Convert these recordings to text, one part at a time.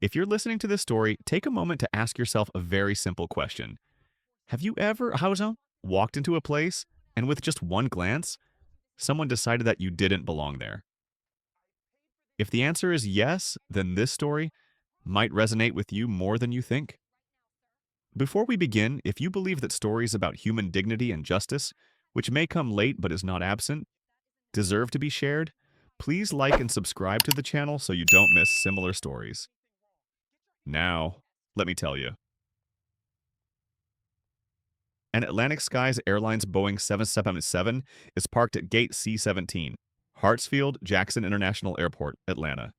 If you're listening to this story, take a moment to ask yourself a very simple question. Have you ever, walked into a place and with just one glance, someone decided that you didn't belong there? If the answer is yes, then this story might resonate with you more than you think. Before we begin, if you believe that stories about human dignity and justice, which may come late but is not absent, deserve to be shared, please like and subscribe to the channel so you don't miss similar stories. Now, let me tell you. An Atlantic Skies Airlines Boeing 777 is parked at Gate C-17, Hartsfield-Jackson International Airport, Atlanta.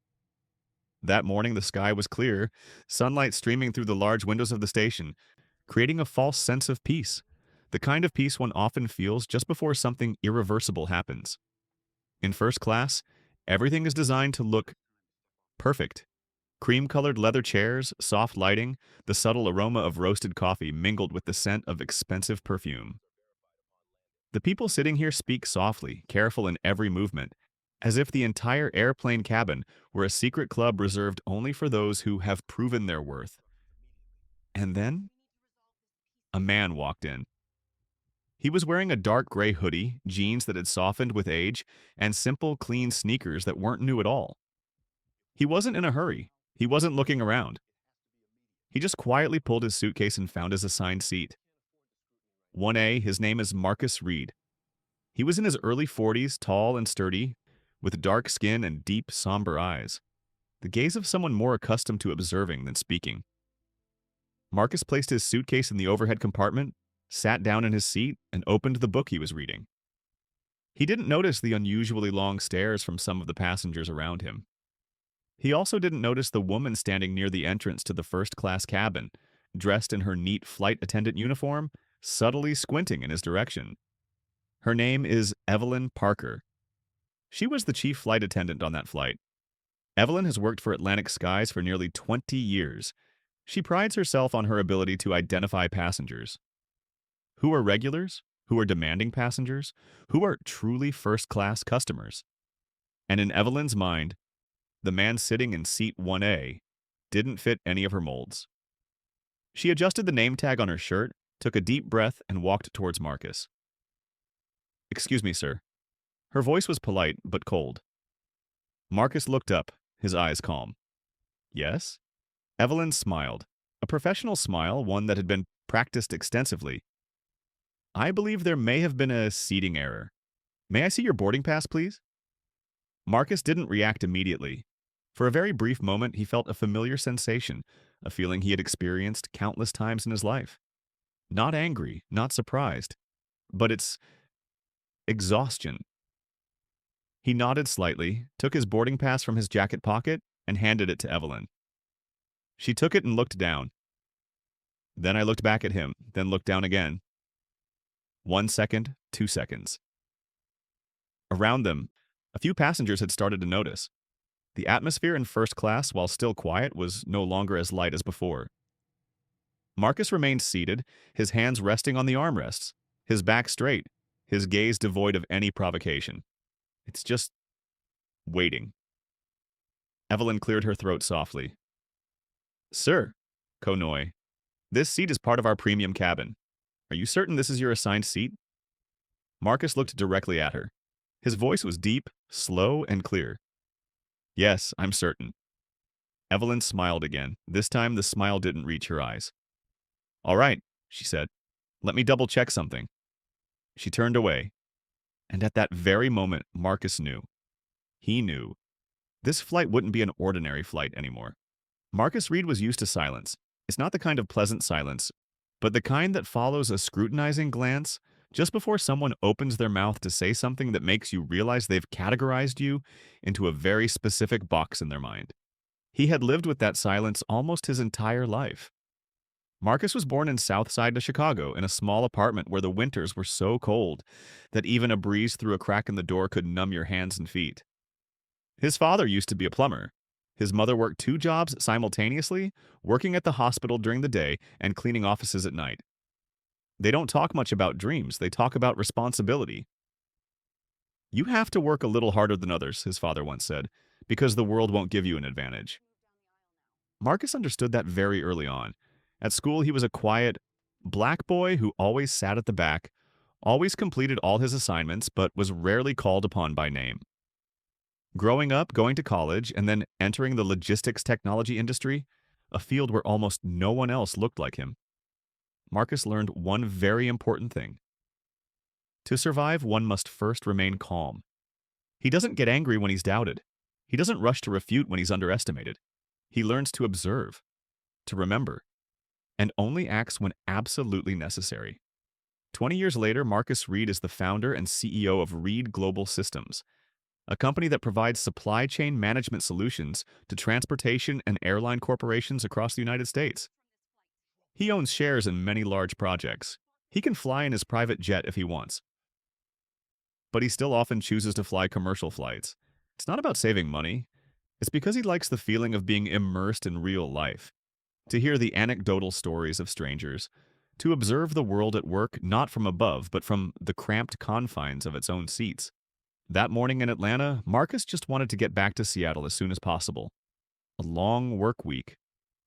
That morning, the sky was clear, sunlight streaming through the large windows of the station, creating a false sense of peace, the kind of peace one often feels just before something irreversible happens. In first class, everything is designed to look perfect. Cream-colored leather chairs, soft lighting, the subtle aroma of roasted coffee mingled with the scent of expensive perfume. The people sitting here speak softly, careful in every movement, as if the entire airplane cabin were a secret club reserved only for those who have proven their worth. And then, a man walked in. He was wearing a dark gray hoodie, jeans that had softened with age, and simple, clean sneakers that weren't new at all. He wasn't in a hurry. He wasn't looking around. He just quietly pulled his suitcase and found his assigned seat. 1A, his name is Marcus Reed. He was in his early 40s, tall and sturdy, with dark skin and deep, somber eyes, the gaze of someone more accustomed to observing than speaking. Marcus placed his suitcase in the overhead compartment, sat down in his seat, and opened the book he was reading. He didn't notice the unusually long stares from some of the passengers around him. He also didn't notice the woman standing near the entrance to the first-class cabin, dressed in her neat flight attendant uniform, subtly squinting in his direction. Her name is Evelyn Parker. She was the chief flight attendant on that flight. Evelyn has worked for Atlantic Skies for nearly 20 years. She prides herself on her ability to identify passengers. Who are regulars? Who are demanding passengers? Who are truly first-class customers? And in Evelyn's mind, the man sitting in seat 1A didn't fit any of her molds. She adjusted the name tag on her shirt, took a deep breath, and walked towards Marcus. "Excuse me, sir." Her voice was polite, but cold. Marcus looked up, his eyes calm. "Yes?" Evelyn smiled, a professional smile, one that had been practiced extensively. "I believe there may have been a seating error. May I see your boarding pass, please?" Marcus didn't react immediately. For a very brief moment, he felt a familiar sensation, a feeling he had experienced countless times in his life. Not angry, not surprised, but it's exhaustion. He nodded slightly, took his boarding pass from his jacket pocket, and handed it to Evelyn. She took it and looked down. Then I looked back at him, then looked down again. 1 second, 2 seconds. Around them, a few passengers had started to notice. The atmosphere in first class, while still quiet, was no longer as light as before. Marcus remained seated, his hands resting on the armrests, his back straight, his gaze devoid of any provocation. It's just waiting. Evelyn cleared her throat softly. "Sir," Konoy, "this seat is part of our premium cabin. Are you certain this is your assigned seat?" Marcus looked directly at her. His voice was deep, slow, and clear. "Yes, I'm certain." Evelyn smiled again. This time, the smile didn't reach her eyes. "All right," she said. "Let me double-check something." She turned away. And at that very moment, Marcus knew. He knew. This flight wouldn't be an ordinary flight anymore. Marcus Reed was used to silence. It's not the kind of pleasant silence, but the kind that follows a scrutinizing glance just before someone opens their mouth to say something that makes you realize they've categorized you into a very specific box in their mind. He had lived with that silence almost his entire life. Marcus was born in South Side of Chicago in a small apartment where the winters were so cold that even a breeze through a crack in the door could numb your hands and feet. His father used to be a plumber. His mother worked 2 jobs simultaneously, working at the hospital during the day and cleaning offices at night. They don't talk much about dreams, they talk about responsibility. "You have to work a little harder than others," his father once said, "because the world won't give you an advantage." Marcus understood that very early on. At school, he was a quiet, black boy who always sat at the back, always completed all his assignments, but was rarely called upon by name. Growing up, going to college, and then entering the logistics technology industry, a field where almost no one else looked like him, Marcus learned one very important thing. To survive, one must first remain calm. He doesn't get angry when he's doubted. He doesn't rush to refute when he's underestimated. He learns to observe, to remember, and only acts when absolutely necessary. 20 years later, Marcus Reed is the founder and CEO of Reed Global Systems, a company that provides supply chain management solutions to transportation and airline corporations across the United States. He owns shares in many large projects. He can fly in his private jet if he wants, but he still often chooses to fly commercial flights. It's not about saving money. It's because he likes the feeling of being immersed in real life, to hear the anecdotal stories of strangers, to observe the world at work not from above, but from the cramped confines of its own seats. That morning in Atlanta, Marcus just wanted to get back to Seattle as soon as possible. A long work week,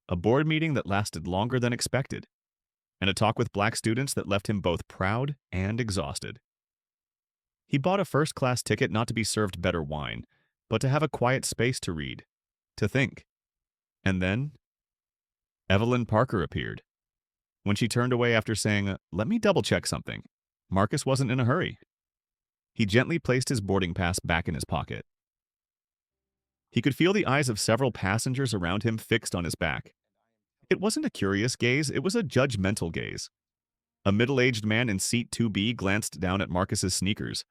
a board meeting that lasted longer than expected, and a talk with black students that left him both proud and exhausted. He bought a first-class ticket not to be served better wine, but to have a quiet space to read, to think. And then, Evelyn Parker appeared. When she turned away after saying, "Let me double-check something," Marcus wasn't in a hurry. He gently placed his boarding pass back in his pocket. He could feel the eyes of several passengers around him fixed on his back. It wasn't a curious gaze, it was a judgmental gaze. A middle-aged man in seat 2B glanced down at Marcus's sneakers.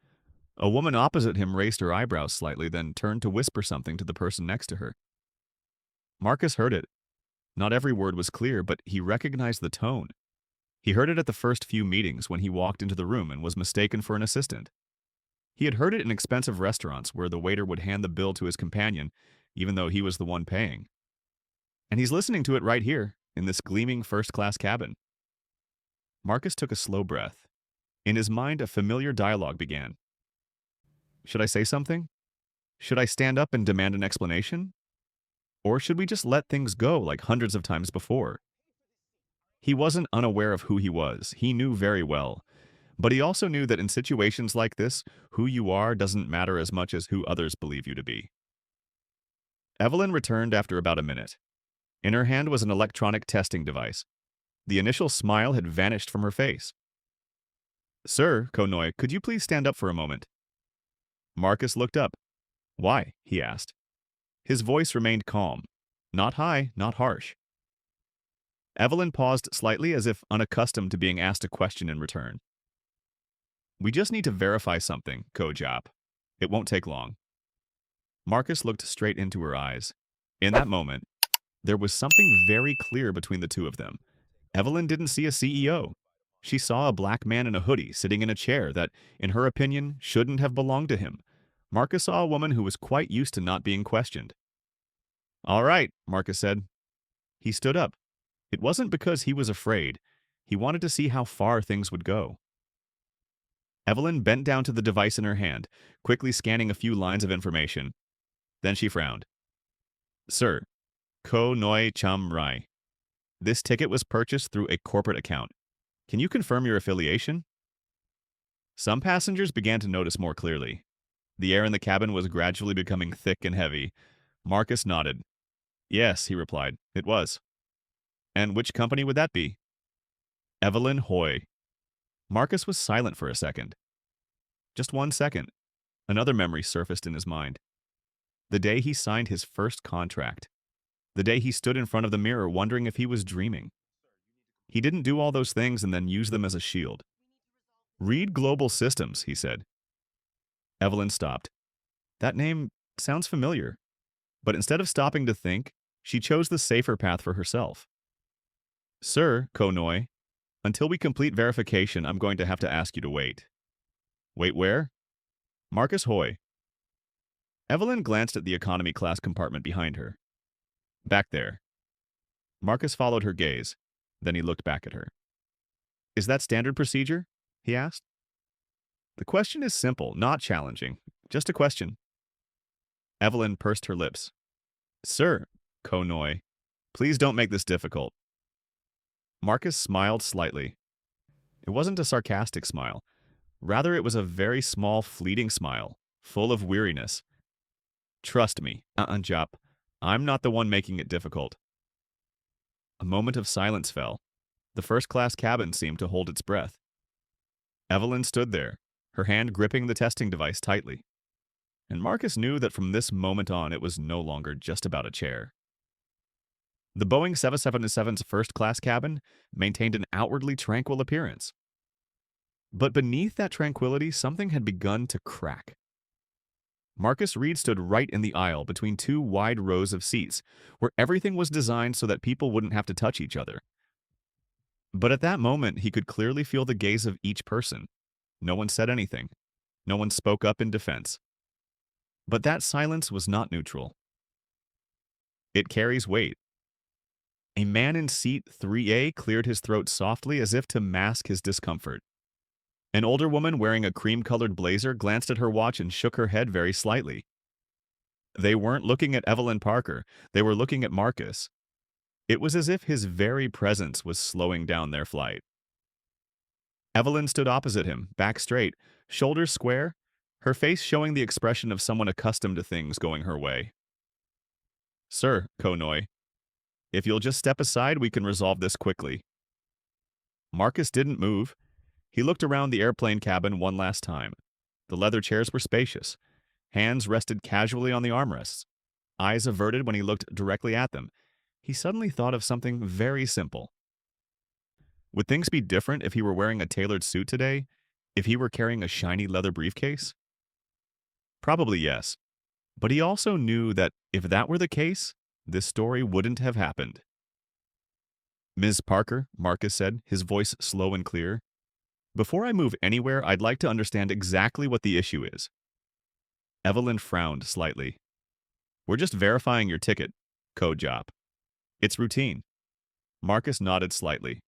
A woman opposite him raised her eyebrows slightly, then turned to whisper something to the person next to her. Marcus heard it. Not every word was clear, but he recognized the tone. He heard it at the first few meetings when he walked into the room and was mistaken for an assistant. He had heard it in expensive restaurants where the waiter would hand the bill to his companion, even though he was the one paying. And he's listening to it right here, in this gleaming first-class cabin. Marcus took a slow breath. In his mind, a familiar dialogue began. Should I say something? Should I stand up and demand an explanation? Or should we just let things go like hundreds of times before? He wasn't unaware of who he was. He knew very well. But he also knew that in situations like this, who you are doesn't matter as much as who others believe you to be. Evelyn returned after about a minute. In her hand was an electronic testing device. The initial smile had vanished from her face. "Sir, Konoy, could you please stand up for a moment?" Marcus looked up. "Why?" he asked. His voice remained calm. Not high, not harsh. Evelyn paused slightly as if unaccustomed to being asked a question in return. "We just need to verify something, Kojap. It won't take long." Marcus looked straight into her eyes. In that moment, there was something very clear between the two of them. Evelyn didn't see a CEO. She saw a black man in a hoodie sitting in a chair that, in her opinion, shouldn't have belonged to him. Marcus saw a woman who was quite used to not being questioned. "All right," Marcus said. He stood up. It wasn't because he was afraid. He wanted to see how far things would go. Evelyn bent down to the device in her hand, quickly scanning a few lines of information. Then she frowned. "Sir, Ko Noi Cham Rai. This ticket was purchased through a corporate account. Can you confirm your affiliation?" Some passengers began to notice more clearly. The air in the cabin was gradually becoming thick and heavy. Marcus nodded. "Yes," he replied, "it was." "And which company would that be?" "Evelyn Hoy." Marcus was silent for a second. Just 1 second. Another memory surfaced in his mind. The day he signed his first contract. The day he stood in front of the mirror wondering if he was dreaming. He didn't do all those things and then use them as a shield. "Reed Global Systems," he said. Evelyn stopped. That name sounds familiar. But instead of stopping to think, she chose the safer path for herself. "Sir, Konoy, until we complete verification, I'm going to have to ask you to wait." "Wait where?" "Marcus Hoy." Evelyn glanced at the economy class compartment behind her. "Back there." Marcus followed her gaze. Then he looked back at her. "Is that standard procedure?" he asked. The question is simple, not challenging. Just a question. Evelyn pursed her lips. "Sir, Konoy." Please don't make this difficult. Marcus smiled slightly. It wasn't a sarcastic smile. Rather, it was a very small, fleeting smile, full of weariness. Trust me, Jop. I'm not the one making it difficult. A moment of silence fell. The first-class cabin seemed to hold its breath. Evelyn stood there, her hand gripping the testing device tightly. And Marcus knew that from this moment on it was no longer just about a chair. The Boeing 777's first-class cabin maintained an outwardly tranquil appearance. But beneath that tranquility, something had begun to crack. Marcus Reed stood right in the aisle between two wide rows of seats, where everything was designed so that people wouldn't have to touch each other. But at that moment, he could clearly feel the gaze of each person. No one said anything. No one spoke up in defense. But that silence was not neutral. It carries weight. A man in seat 3A cleared his throat softly as if to mask his discomfort. An older woman wearing a cream-colored blazer glanced at her watch and shook her head very slightly. They weren't looking at Evelyn Parker, they were looking at Marcus. It was as if his very presence was slowing down their flight. Evelyn stood opposite him, back straight, shoulders square, her face showing the expression of someone accustomed to things going her way. Sir, Konoy, if you'll just step aside, we can resolve this quickly. Marcus didn't move. He looked around the airplane cabin one last time. The leather chairs were spacious. Hands rested casually on the armrests. Eyes averted when he looked directly at them. He suddenly thought of something very simple. Would things be different if he were wearing a tailored suit today? If he were carrying a shiny leather briefcase? Probably yes. But he also knew that if that were the case, this story wouldn't have happened. Ms. Parker, Marcus said, his voice slow and clear. Before I move anywhere, I'd like to understand exactly what the issue is. Evelyn frowned slightly. We're just verifying your ticket, code job. It's routine. Marcus nodded slightly.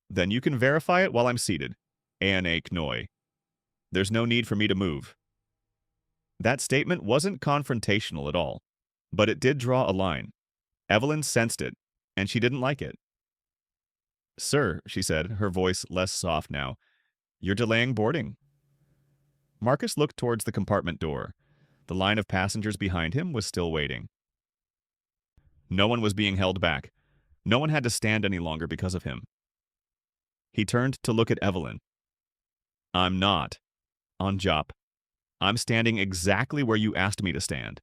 Then you can verify it while I'm seated. A.N.A. Knoy. There's no need for me to move. That statement wasn't confrontational at all, but it did draw a line. Evelyn sensed it, and she didn't like it. Sir, she said, her voice less soft now, you're delaying boarding. Marcus looked towards the compartment door. The line of passengers behind him was still waiting. No one was being held back. No one had to stand any longer because of him. He turned to look at Evelyn. I'm not. On Jop. I'm standing exactly where you asked me to stand.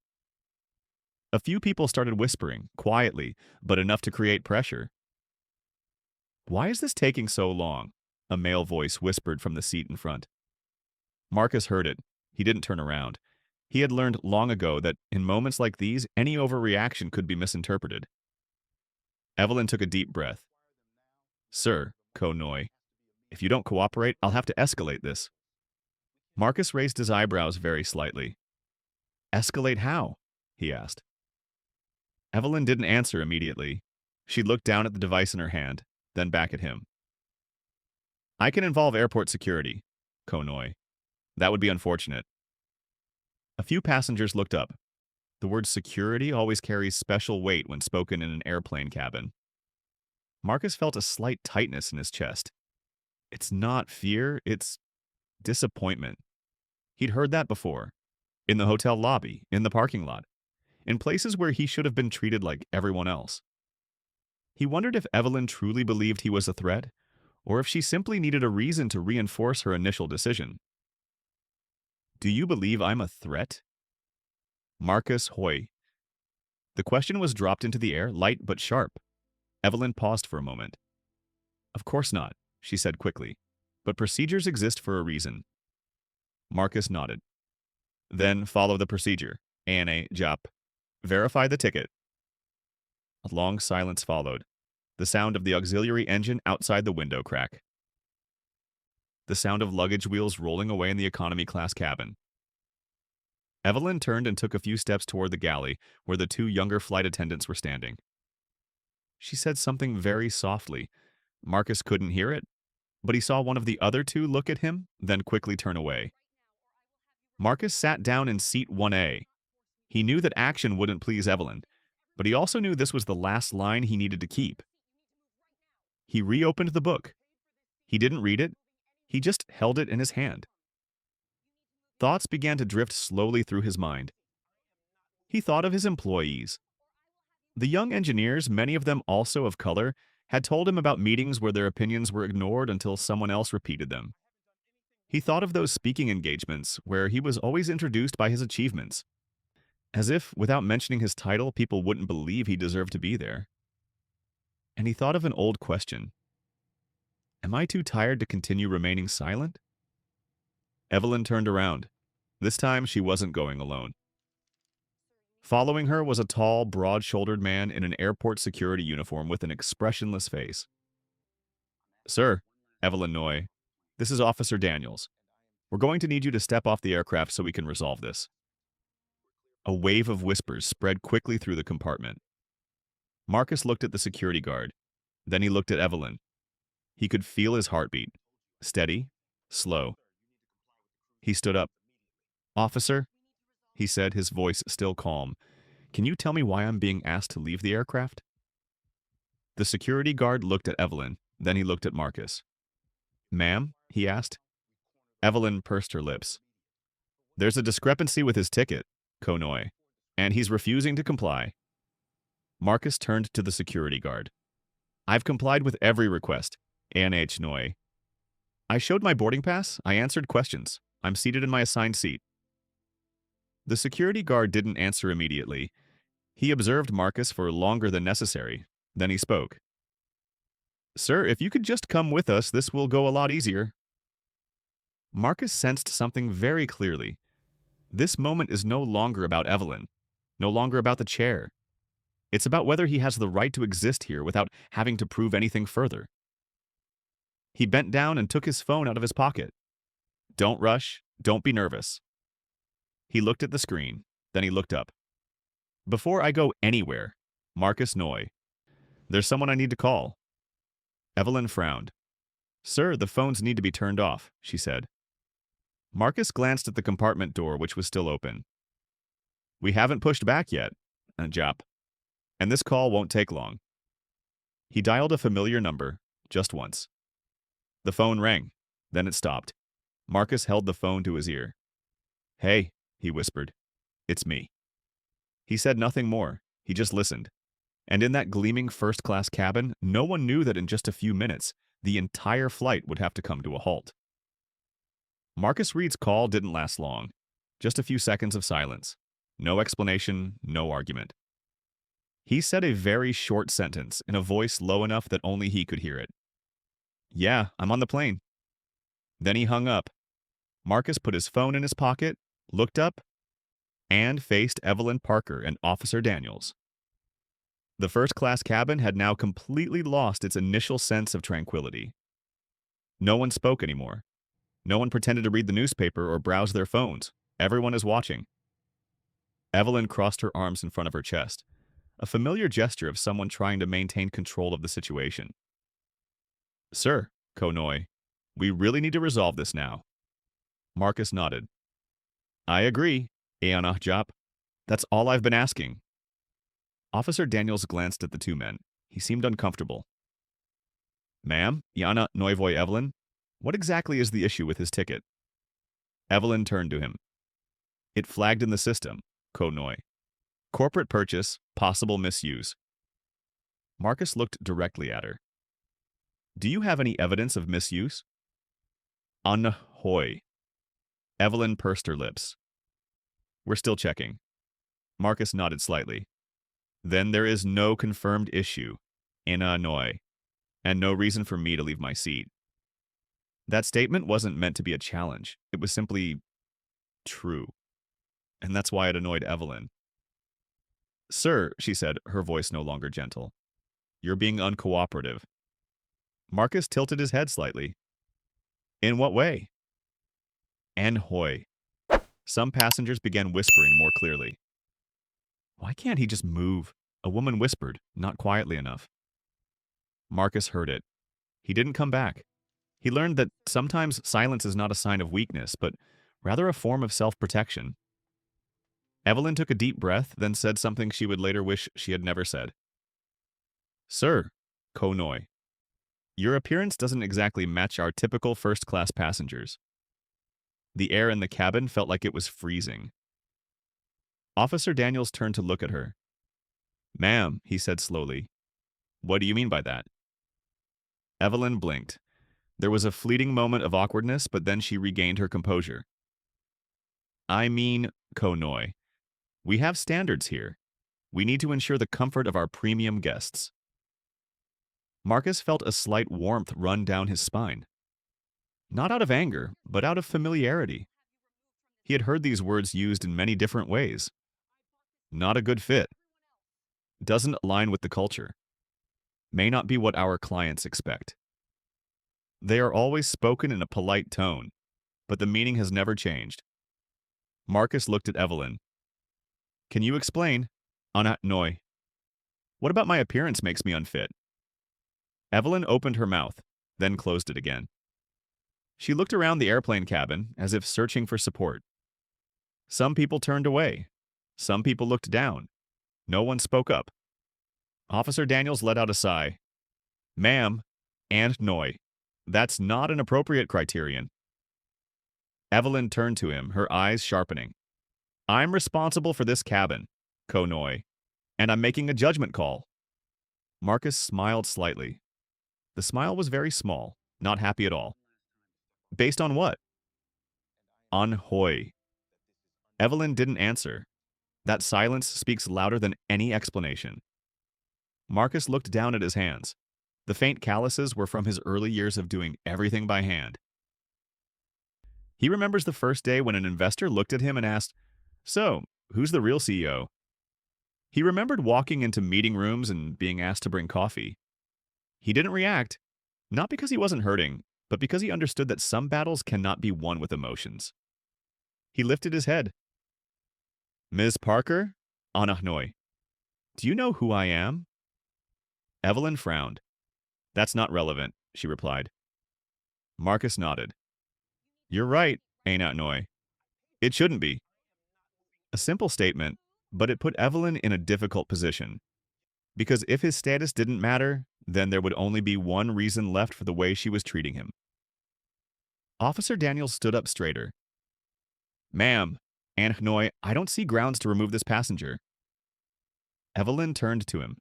A few people started whispering, quietly, but enough to create pressure. Why is this taking so long? A male voice whispered from the seat in front. Marcus heard it. He didn't turn around. He had learned long ago that in moments like these, any overreaction could be misinterpreted. Evelyn took a deep breath. Sir, Konoy, if you don't cooperate, I'll have to escalate this. Marcus raised his eyebrows very slightly. Escalate how? He asked. Evelyn didn't answer immediately. She looked down at the device in her hand, then back at him. I can involve airport security, Konoy. That would be unfortunate. A few passengers looked up. The word security always carries special weight when spoken in an airplane cabin. Marcus felt a slight tightness in his chest. It's not fear, it's disappointment. He'd heard that before. In the hotel lobby, in the parking lot, in places where he should have been treated like everyone else. He wondered if Evelyn truly believed he was a threat, or if she simply needed a reason to reinforce her initial decision. Do you believe I'm a threat? Marcus Hoy. The question was dropped into the air, light but sharp. Evelyn paused for a moment. Of course not, she said quickly, but procedures exist for a reason. Marcus nodded. Then follow the procedure. A.N.A. Jop. Verify the ticket. A long silence followed. The sound of the auxiliary engine outside the window crack. The sound of luggage wheels rolling away in the economy class cabin. Evelyn turned and took a few steps toward the galley where the two younger flight attendants were standing. She said something very softly. Marcus couldn't hear it, but he saw one of the other two look at him, then quickly turn away. Marcus sat down in seat 1A. He knew that action wouldn't please Evelyn. But he also knew this was the last line he needed to keep. He reopened the book. He didn't read it. He just held it in his hand. Thoughts began to drift slowly through his mind. He thought of his employees. The young engineers, many of them also of color, had told him about meetings where their opinions were ignored until someone else repeated them. He thought of those speaking engagements where he was always introduced by his achievements, as if, without mentioning his title, people wouldn't believe he deserved to be there. And he thought of an old question. Am I too tired to continue remaining silent? Evelyn turned around. This time, she wasn't going alone. Following her was a tall, broad-shouldered man in an airport security uniform with an expressionless face. Sir, Evelyn Noy, this is Officer Daniels. We're going to need you to step off the aircraft so we can resolve this. A wave of whispers spread quickly through the compartment. Marcus looked at the security guard. Then he looked at Evelyn. He could feel his heartbeat. Steady, slow. He stood up. Officer, he said, his voice still calm, can you tell me why I'm being asked to leave the aircraft? The security guard looked at Evelyn. Then he looked at Marcus. Ma'am, he asked. Evelyn pursed her lips. There's a discrepancy with his ticket, Konoy, and he's refusing to comply. Marcus turned to the security guard. I've complied with every request, ANH Noy. I showed my boarding pass, I answered questions. I'm seated in my assigned seat. The security guard didn't answer immediately. He observed Marcus for longer than necessary. Then he spoke. Sir, if you could just come with us, this will go a lot easier. Marcus sensed something very clearly. This moment is no longer about Evelyn, no longer about the chair. It's about whether he has the right to exist here without having to prove anything further. He bent down and took his phone out of his pocket. Don't rush, don't be nervous. He looked at the screen, then he looked up. Before I go anywhere, Marcus Noy, there's someone I need to call. Evelyn frowned. Sir, the phones need to be turned off, she said. Marcus glanced at the compartment door, which was still open. We haven't pushed back yet, Jap, and this call won't take long. He dialed a familiar number, just once. The phone rang, then it stopped. Marcus held the phone to his ear. Hey, he whispered. It's me. He said nothing more. He just listened. And in that gleaming first-class cabin, no one knew that in just a few minutes, the entire flight would have to come to a halt. Marcus Reed's call didn't last long. Just a few seconds of silence. No explanation, no argument. He said a very short sentence in a voice low enough that only he could hear it. Yeah, I'm on the plane. Then he hung up. Marcus put his phone in his pocket, looked up, and faced Evelyn Parker and Officer Daniels. The first-class cabin had now completely lost its initial sense of tranquility. No one spoke anymore. No one pretended to read the newspaper or browse their phones. Everyone is watching. Evelyn crossed her arms in front of her chest, a familiar gesture of someone trying to maintain control of the situation. Sir, Konoy, we really need to resolve this now. Marcus nodded. I agree, Eanah Jap. That's all I've been asking. Officer Daniels glanced at the two men. He seemed uncomfortable. Ma'am, Yana Noivoy Evelyn, what exactly is the issue with his ticket? Evelyn turned to him. It flagged in the system, Konoy. Corporate purchase, possible misuse. Marcus looked directly at her. Do you have any evidence of misuse? Unhoy. Evelyn pursed her lips. We're still checking. Marcus nodded slightly. Then there is no confirmed issue, Inanoy, and no reason for me to leave my seat. That statement wasn't meant to be a challenge. It was simply true. And that's why it annoyed Evelyn. Sir, she said, her voice no longer gentle, you're being uncooperative. Marcus tilted his head slightly. In what way? Anhoy. Some passengers began whispering more clearly. Why can't he just move? A woman whispered, not quietly enough. Marcus heard it. He didn't come back. He learned that sometimes silence is not a sign of weakness, but rather a form of self-protection. Evelyn took a deep breath, then said something she would later wish she had never said. Sir, Konoy, your appearance doesn't exactly match our typical first-class passengers. The air in the cabin felt like it was freezing. Officer Daniels turned to look at her. Ma'am, he said slowly, what do you mean by that? Evelyn blinked. There was a fleeting moment of awkwardness, but then she regained her composure. I mean, Konoy, we have standards here. We need to ensure the comfort of our premium guests. Marcus felt a slight warmth run down his spine. Not out of anger, but out of familiarity. He had heard these words used in many different ways. Not a good fit. Doesn't align with the culture. May not be what our clients expect. They are always spoken in a polite tone, but the meaning has never changed. Marcus looked at Evelyn. Can you explain? Anna Noy. What about my appearance makes me unfit? Evelyn opened her mouth, then closed it again. She looked around the airplane cabin as if searching for support. Some people turned away. Some people looked down. No one spoke up. Officer Daniels let out a sigh. Ma'am, and Noy, that's not an appropriate criterion. Evelyn turned to him, her eyes sharpening. I'm responsible for this cabin, Konoy, and I'm making a judgment call. Marcus smiled slightly. The smile was very small, not happy at all. Based on what? On Hoy. Evelyn didn't answer. That silence speaks louder than any explanation. Marcus looked down at his hands. The faint calluses were from his early years of doing everything by hand. He remembers the first day when an investor looked at him and asked, So, who's the real CEO? He remembered walking into meeting rooms and being asked to bring coffee. He didn't react, not because he wasn't hurting, but because he understood that some battles cannot be won with emotions. He lifted his head. Ms. Parker? Anahnoy. Do you know who I am? Evelyn frowned. That's not relevant, she replied. Marcus nodded. You're right, Anahnoy. It shouldn't be. A simple statement, but it put Evelyn in a difficult position. Because if his status didn't matter, then there would only be one reason left for the way she was treating him. Officer Daniels stood up straighter. Ma'am, Anhnoy, I don't see grounds to remove this passenger. Evelyn turned to him.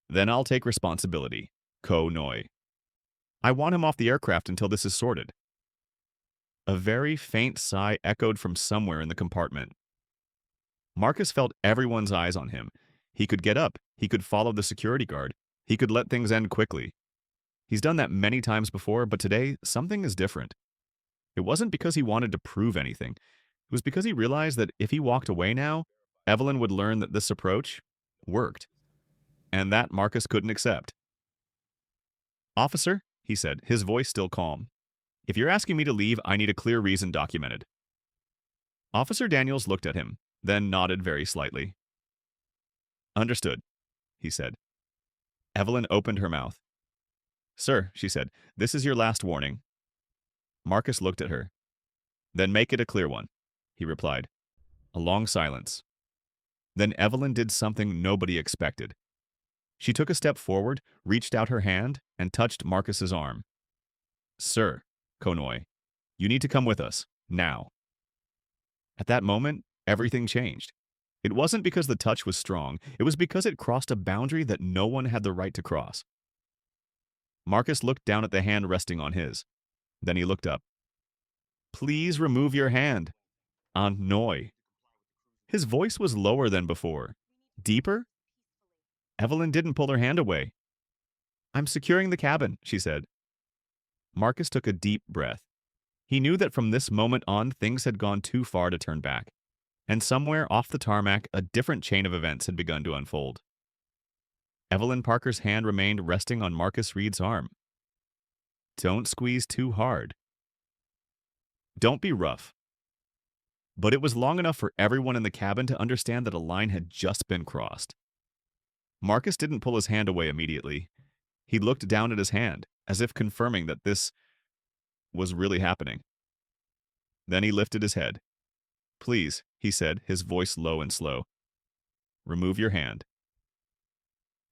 Then I'll take responsibility, Ko-Noy. I want him off the aircraft until this is sorted. A very faint sigh echoed from somewhere in the compartment. Marcus felt everyone's eyes on him. He could get up. He could follow the security guard. He could let things end quickly. He's done that many times before, but today, something is different. It wasn't because he wanted to prove anything. It was because he realized that if he walked away now, Evelyn would learn that this approach worked. And that Marcus couldn't accept. Officer, he said, his voice still calm. If you're asking me to leave, I need a clear reason documented. Officer Daniels looked at him, then nodded very slightly. Understood, he said. Evelyn opened her mouth. Sir, she said, this is your last warning. Marcus looked at her. Then make it a clear one, he replied. A long silence. Then Evelyn did something nobody expected. She took a step forward, reached out her hand, and touched Marcus's arm. Sir, Konoy, you need to come with us, now. At that moment, everything changed. It wasn't because the touch was strong, it was because it crossed a boundary that no one had the right to cross. Marcus looked down at the hand resting on his. Then he looked up. Please remove your hand. Aunt Noy. His voice was lower than before. Deeper? Evelyn didn't pull her hand away. I'm securing the cabin, she said. Marcus took a deep breath. He knew that from this moment on, things had gone too far to turn back. And somewhere off the tarmac, a different chain of events had begun to unfold. Evelyn Parker's hand remained resting on Marcus Reed's arm. Don't squeeze too hard. Don't be rough. But it was long enough for everyone in the cabin to understand that a line had just been crossed. Marcus didn't pull his hand away immediately. He looked down at his hand, as if confirming that this was really happening. Then he lifted his head. Please, he said, his voice low and slow. Remove your hand.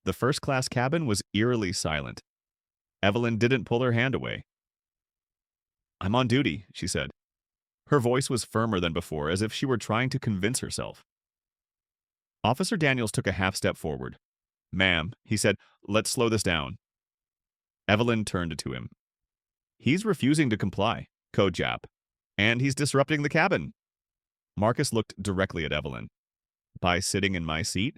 The first-class cabin was eerily silent. Evelyn didn't pull her hand away. I'm on duty, she said. Her voice was firmer than before, as if she were trying to convince herself. Officer Daniels took a half step forward. Ma'am, he said, let's slow this down. Evelyn turned to him. He's refusing to comply, Code Jap, and he's disrupting the cabin. Marcus looked directly at Evelyn. By sitting in my seat?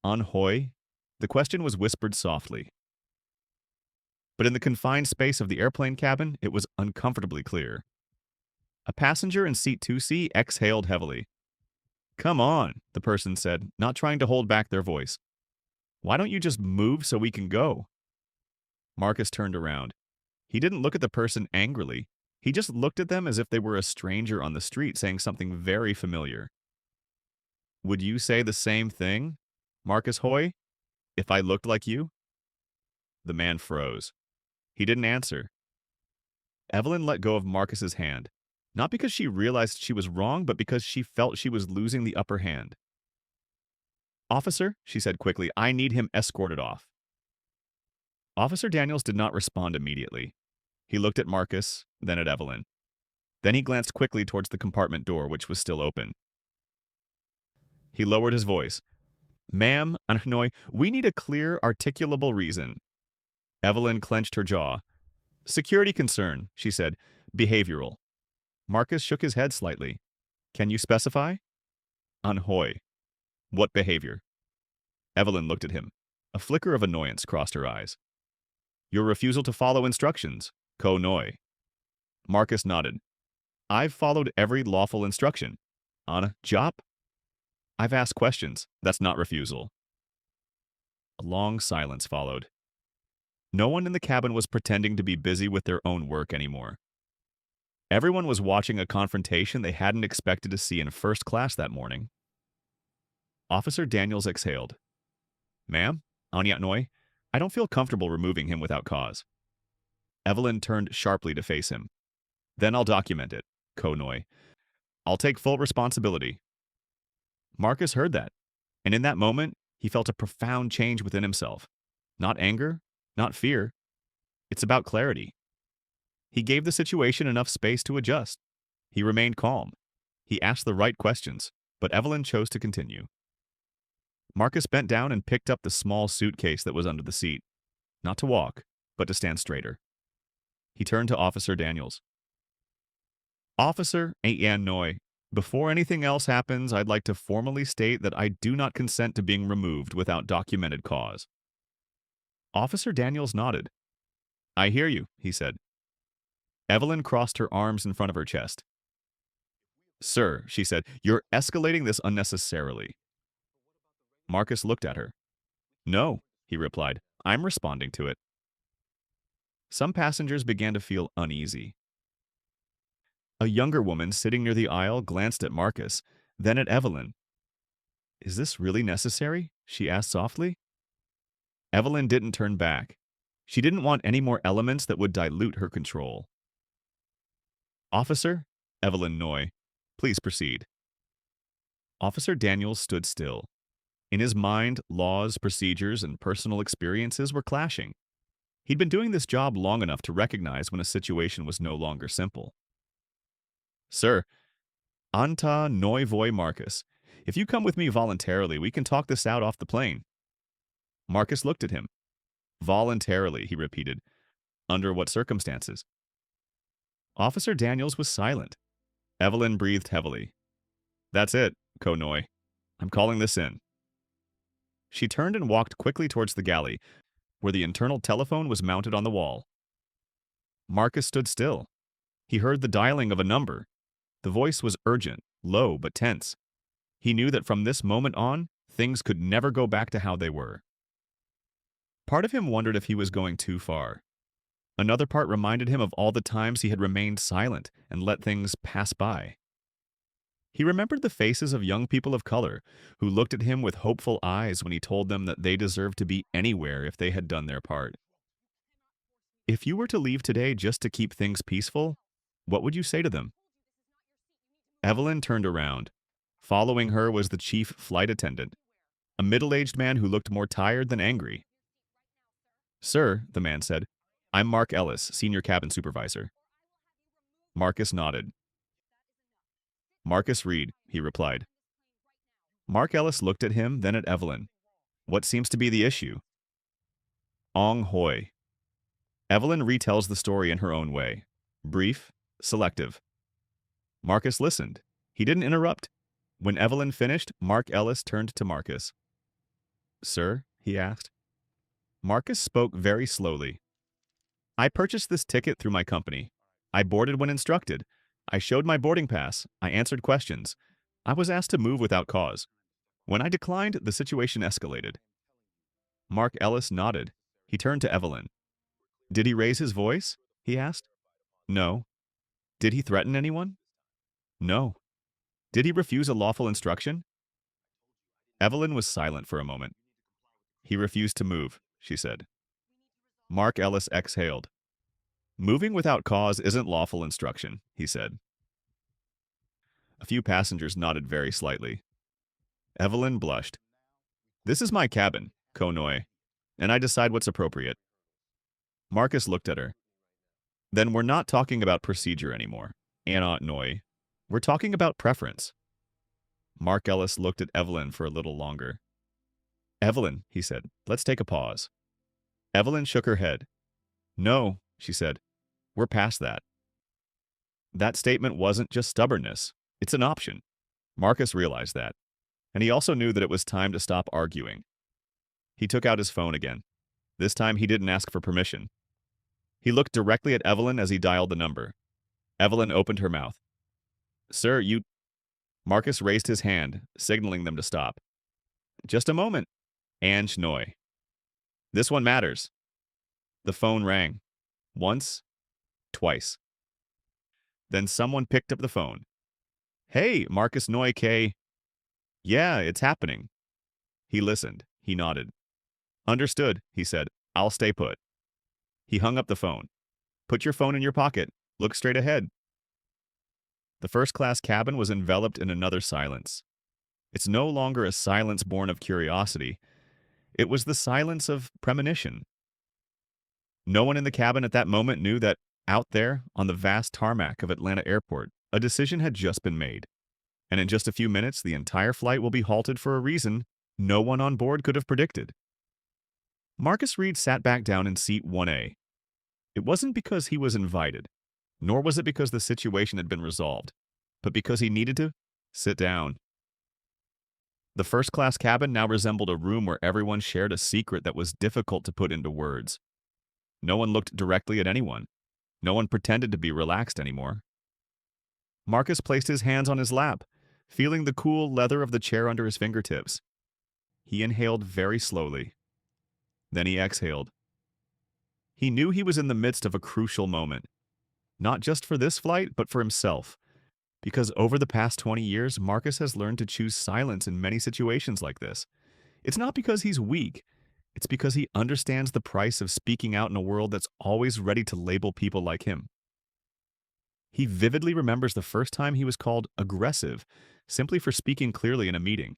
On Hoy? The question was whispered softly. But in the confined space of the airplane cabin, it was uncomfortably clear. A passenger in seat 2C exhaled heavily. Come on, the person said, not trying to hold back their voice. Why don't you just move so we can go? Marcus turned around. He didn't look at the person angrily. He just looked at them as if they were a stranger on the street saying something very familiar. Would you say the same thing, Marcus Hoy, if I looked like you? The man froze. He didn't answer. Evelyn let go of Marcus's hand, not because she realized she was wrong, but because she felt she was losing the upper hand. Officer, she said quickly, I need him escorted off. Officer Daniels did not respond immediately. He looked at Marcus, then at Evelyn. Then he glanced quickly towards the compartment door, which was still open. He lowered his voice. Ma'am, Anhnoy, we need a clear, articulable reason. Evelyn clenched her jaw. Security concern, she said. Behavioral. Marcus shook his head slightly. Can you specify? Anhoy. What behavior? Evelyn looked at him. A flicker of annoyance crossed her eyes. Your refusal to follow instructions, Ko Noi. Marcus nodded. I've followed every lawful instruction. Anna, Jop? I've asked questions. That's not refusal. A long silence followed. No one in the cabin was pretending to be busy with their own work anymore. Everyone was watching a confrontation they hadn't expected to see in first class that morning. Officer Daniels exhaled. Ma'am, Anyat Noi, I don't feel comfortable removing him without cause. Evelyn turned sharply to face him. Then I'll document it, Ko Noi. I'll take full responsibility. Marcus heard that, and in that moment, he felt a profound change within himself. Not anger, not fear. It's about clarity. He gave the situation enough space to adjust. He remained calm. He asked the right questions, but Evelyn chose to continue. Marcus bent down and picked up the small suitcase that was under the seat, not to walk, but to stand straighter. He turned to Officer Daniels. Officer Ayan Noi, before anything else happens, I'd like to formally state that I do not consent to being removed without documented cause. Officer Daniels nodded. I hear you, he said. Evelyn crossed her arms in front of her chest. Sir, she said, you're escalating this unnecessarily. Marcus looked at her. No, he replied. I'm responding to it. Some passengers began to feel uneasy. A younger woman sitting near the aisle glanced at Marcus, then at Evelyn. Is this really necessary? She asked softly. Evelyn didn't turn back. She didn't want any more elements that would dilute her control. Officer, Evelyn Noi, please proceed. Officer Daniels stood still. In his mind, laws, procedures, and personal experiences were clashing. He'd been doing this job long enough to recognize when a situation was no longer simple. Sir, Anta Noi Voi Marcus, if you come with me voluntarily, we can talk this out off the plane. Marcus looked at him. Voluntarily, he repeated. Under what circumstances? Officer Daniels was silent. Evelyn breathed heavily. That's it, Ko Noi. I'm calling this in. She turned and walked quickly towards the galley, where the internal telephone was mounted on the wall. Marcus stood still. He heard the dialing of a number. The voice was urgent, low but tense. He knew that from this moment on, things could never go back to how they were. Part of him wondered if he was going too far. Another part reminded him of all the times he had remained silent and let things pass by. He remembered the faces of young people of color who looked at him with hopeful eyes when he told them that they deserved to be anywhere if they had done their part. If you were to leave today just to keep things peaceful, what would you say to them? Evelyn turned around. Following her was the chief flight attendant, a middle-aged man who looked more tired than angry. "Sir," the man said, "I'm Mark Ellis, senior cabin supervisor." Marcus nodded. "Marcus Reed," he replied. Mark Ellis looked at him, then at Evelyn. "What seems to be the issue?" Ong Hoi. Evelyn retells the story in her own way. Brief, selective. Marcus listened. He didn't interrupt. When Evelyn finished, Mark Ellis turned to Marcus. "Sir?" he asked. Marcus spoke very slowly. "I purchased this ticket through my company. I boarded when instructed. I showed my boarding pass. I answered questions. I was asked to move without cause. When I declined, the situation escalated." Mark Ellis nodded. He turned to Evelyn. "Did he raise his voice?" he asked. "No." "Did he threaten anyone?" "No." "Did he refuse a lawful instruction?" Evelyn was silent for a moment. "He refused to move," she said. Mark Ellis exhaled. "Moving without cause isn't lawful instruction," he said. A few passengers nodded very slightly. Evelyn blushed. "This is my cabin, Konoi, and I decide what's appropriate." Marcus looked at her. "Then we're not talking about procedure anymore, Anna Noi. We're talking about preference." Mark Ellis looked at Evelyn for a little longer. "Evelyn," he said, "let's take a pause." Evelyn shook her head. "No," she said, "we're past that." That statement wasn't just stubbornness. It's an option. Marcus realized that, and he also knew that it was time to stop arguing. He took out his phone again. This time he didn't ask for permission. He looked directly at Evelyn as he dialed the number. Evelyn opened her mouth. "Sir, you—" Marcus raised his hand, signaling them to stop. "Just a moment. Ange Noi. This one matters." The phone rang. Once. Twice. Then someone picked up the phone. "Hey, Marcus Noi K." "Yeah, it's happening." He listened. He nodded. "Understood," he said. "I'll stay put." He hung up the phone. "Put your phone in your pocket. Look straight ahead." The first-class cabin was enveloped in another silence. It's no longer a silence born of curiosity. It was the silence of premonition. No one in the cabin at that moment knew that out there, on the vast tarmac of Atlanta Airport, a decision had just been made. And in just a few minutes, the entire flight will be halted for a reason no one on board could have predicted. Marcus Reed sat back down in seat 1A. It wasn't because he was invited, nor was it because the situation had been resolved, but because he needed to sit down. The first-class cabin now resembled a room where everyone shared a secret that was difficult to put into words. No one looked directly at anyone. No one pretended to be relaxed anymore. Marcus placed his hands on his lap, feeling the cool leather of the chair under his fingertips. He inhaled very slowly. Then he exhaled. He knew he was in the midst of a crucial moment, not just for this flight, but for himself. Because over the past 20 years, Marcus has learned to choose silence in many situations like this. It's not because he's weak. It's because he understands the price of speaking out in a world that's always ready to label people like him. He vividly remembers the first time he was called aggressive simply for speaking clearly in a meeting.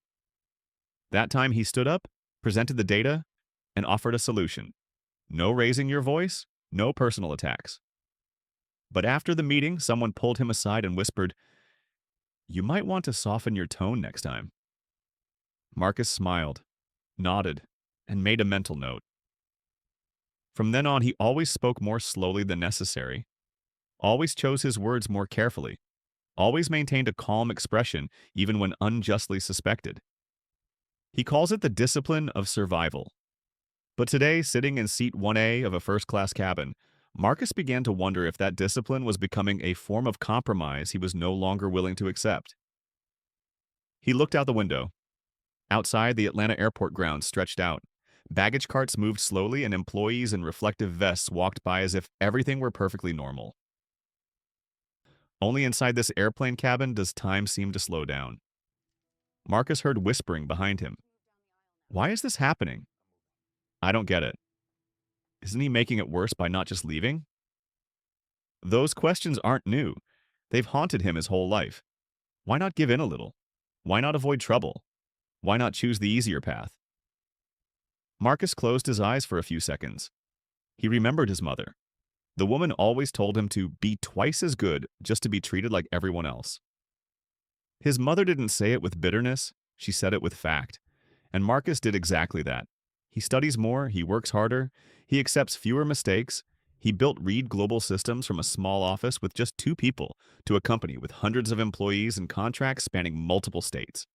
That time he stood up, presented the data, and offered a solution. No raising your voice, no personal attacks. But after the meeting, someone pulled him aside and whispered, "You might want to soften your tone next time." Marcus smiled, nodded, and made a mental note. From then on, he always spoke more slowly than necessary, always chose his words more carefully, always maintained a calm expression even when unjustly suspected. He calls it the discipline of survival. But today, sitting in seat 1A of a first-class cabin, Marcus began to wonder if that discipline was becoming a form of compromise he was no longer willing to accept. He looked out the window. Outside, the Atlanta airport grounds stretched out. Baggage carts moved slowly, and employees in reflective vests walked by as if everything were perfectly normal. Only inside this airplane cabin does time seem to slow down. Marcus heard whispering behind him. "Why is this happening?" "I don't get it." "Isn't he making it worse by not just leaving?" Those questions aren't new. They've haunted him his whole life. Why not give in a little? Why not avoid trouble? Why not choose the easier path? Marcus closed his eyes for a few seconds. He remembered his mother. The woman always told him to be twice as good just to be treated like everyone else. His mother didn't say it with bitterness, she said it with fact. And Marcus did exactly that. He studies more, he works harder, he accepts fewer mistakes. He built Reed Global Systems from a small office with just 2 people to a company with hundreds of employees and contracts spanning multiple states.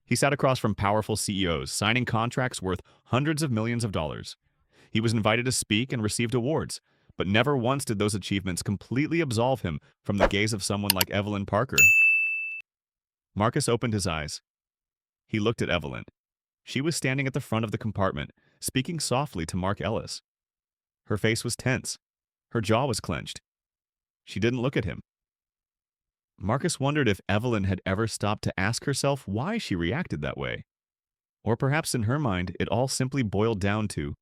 He sat across from powerful CEOs, signing contracts worth hundreds of millions of dollars. He was invited to speak and received awards, but never once did those achievements completely absolve him from the gaze of someone like Evelyn Parker. Marcus opened his eyes. He looked at Evelyn. She was standing at the front of the compartment, speaking softly to Mark Ellis. Her face was tense. Her jaw was clenched. She didn't look at him. Marcus wondered if Evelyn had ever stopped to ask herself why she reacted that way. Or perhaps in her mind, it all simply boiled down to,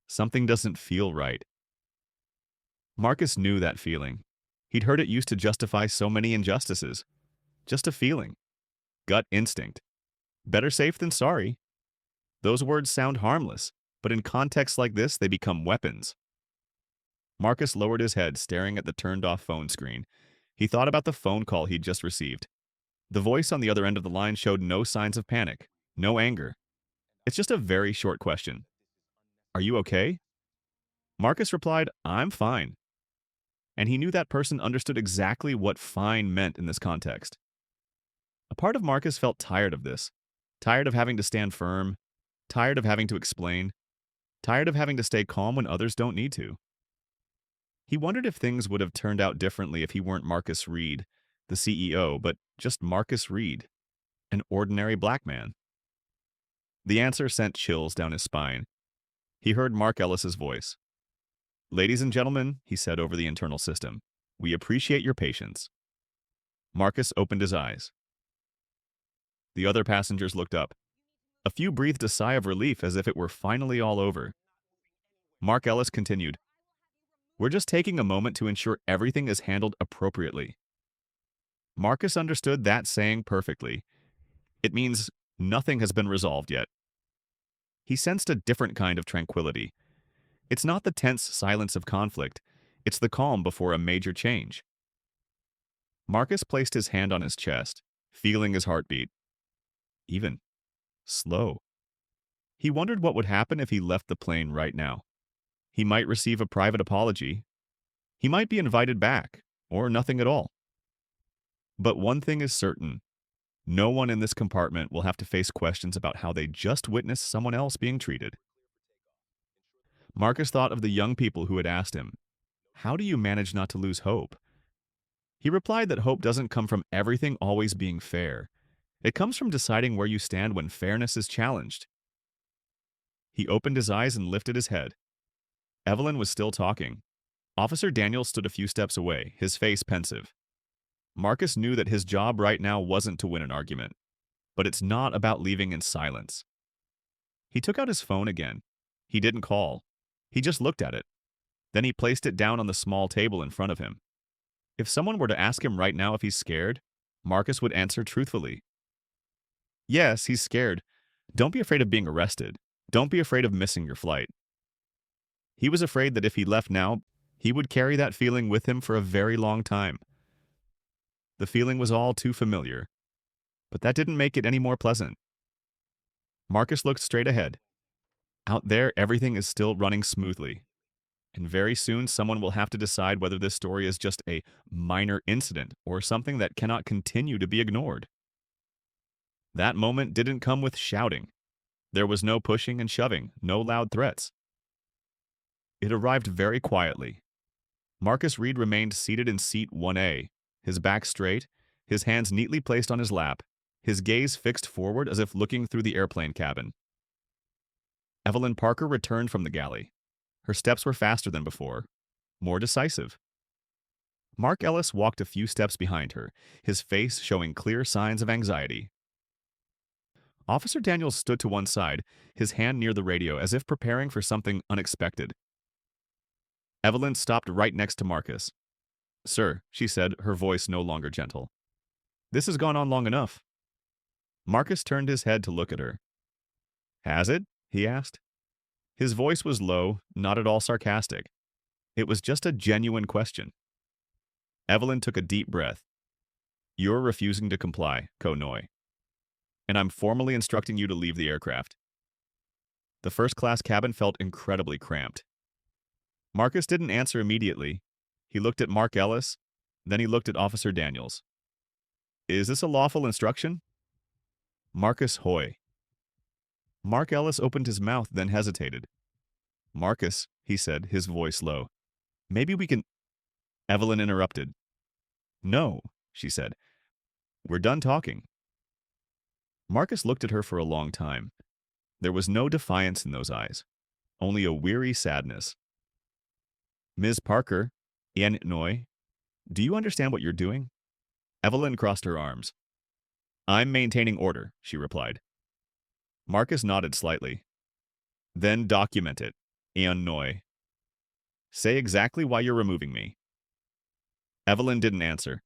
something doesn't feel right. Marcus knew that feeling. He'd heard it used to justify so many injustices. Just a feeling. Gut instinct. Better safe than sorry. Those words sound harmless, but in contexts like this, they become weapons. Marcus lowered his head, staring at the turned-off phone screen. He thought about the phone call he'd just received. The voice on the other end of the line showed no signs of panic, no anger. It's just a very short question. Are you okay? Marcus replied, I'm fine. And he knew that person understood exactly what fine meant in this context. A part of Marcus felt tired of this, tired of having to stand firm, tired of having to explain, tired of having to stay calm when others don't need to. He wondered if things would have turned out differently if he weren't Marcus Reed, the CEO, but just Marcus Reed, an ordinary black man. The answer sent chills down his spine. He heard Mark Ellis's voice. Ladies and gentlemen, he said over the internal system, we appreciate your patience. Marcus opened his eyes. The other passengers looked up. A few breathed a sigh of relief as if it were finally all over. Mark Ellis continued, we're just taking a moment to ensure everything is handled appropriately. Marcus understood that saying perfectly. It means nothing has been resolved yet. He sensed a different kind of tranquility. It's not the tense silence of conflict. It's the calm before a major change. Marcus placed his hand on his chest, feeling his heartbeat. Even. Slow. He wondered what would happen if he left the plane right now. He might receive a private apology. He might be invited back, or nothing at all. But one thing is certain. No one in this compartment will have to face questions about how they just witnessed someone else being treated. Marcus thought of the young people who had asked him, how do you manage not to lose hope? He replied that hope doesn't come from everything always being fair. It comes from deciding where you stand when fairness is challenged. He opened his eyes and lifted his head. Evelyn was still talking. Officer Daniels stood a few steps away, his face pensive. Marcus knew that his job right now wasn't to win an argument, but it's not about leaving in silence. He took out his phone again. He didn't call. He just looked at it. Then he placed it down on the small table in front of him. If someone were to ask him right now if he's scared, Marcus would answer truthfully. Yes, he's scared. Don't be afraid of being arrested. Don't be afraid of missing your flight. He was afraid that if he left now, he would carry that feeling with him for a very long time. The feeling was all too familiar, but that didn't make it any more pleasant. Marcus looked straight ahead. Out there, everything is still running smoothly, and very soon someone will have to decide whether this story is just a minor incident or something that cannot continue to be ignored. That moment didn't come with shouting. There was no pushing and shoving, no loud threats. It arrived very quietly. Marcus Reed remained seated in seat 1A, his back straight, his hands neatly placed on his lap, his gaze fixed forward as if looking through the airplane cabin. Evelyn Parker returned from the galley. Her steps were faster than before, more decisive. Mark Ellis walked a few steps behind her, his face showing clear signs of anxiety. Officer Daniels stood to one side, his hand near the radio as if preparing for something unexpected. Evelyn stopped right next to Marcus. Sir, she said, her voice no longer gentle. This has gone on long enough. Marcus turned his head to look at her. Has it? He asked. His voice was low, not at all sarcastic. It was just a genuine question. Evelyn took a deep breath. You're refusing to comply, Ko Noi. And I'm formally instructing you to leave the aircraft. The first-class cabin felt incredibly cramped. Marcus didn't answer immediately. He looked at Mark Ellis, then he looked at Officer Daniels. Is this a lawful instruction? Marcus Hoy. Mark Ellis opened his mouth, then hesitated. Marcus, he said, his voice low. Maybe we can... Evelyn interrupted. No, she said. We're done talking. Marcus looked at her for a long time. There was no defiance in those eyes, only a weary sadness. Ms. Parker, Yen Noi, do you understand what you're doing? Evelyn crossed her arms. I'm maintaining order, she replied. Marcus nodded slightly. Then document it, Yen Noi. Say exactly why you're removing me. Evelyn didn't answer.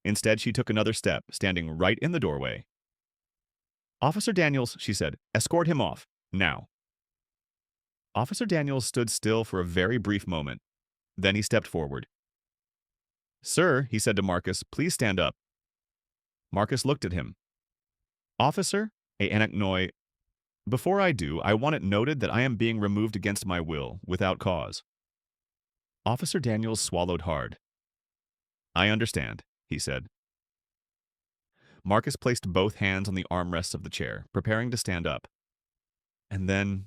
Instead, she took another step, standing right in the doorway. Officer Daniels, she said, escort him off, now. Officer Daniels stood still for a very brief moment. Then he stepped forward. Sir, he said to Marcus, please stand up. Marcus looked at him. Officer, Anak Noi, before I do, I want it noted that I am being removed against my will, without cause. Officer Daniels swallowed hard. I understand, he said. Marcus placed both hands on the armrests of the chair, preparing to stand up. And then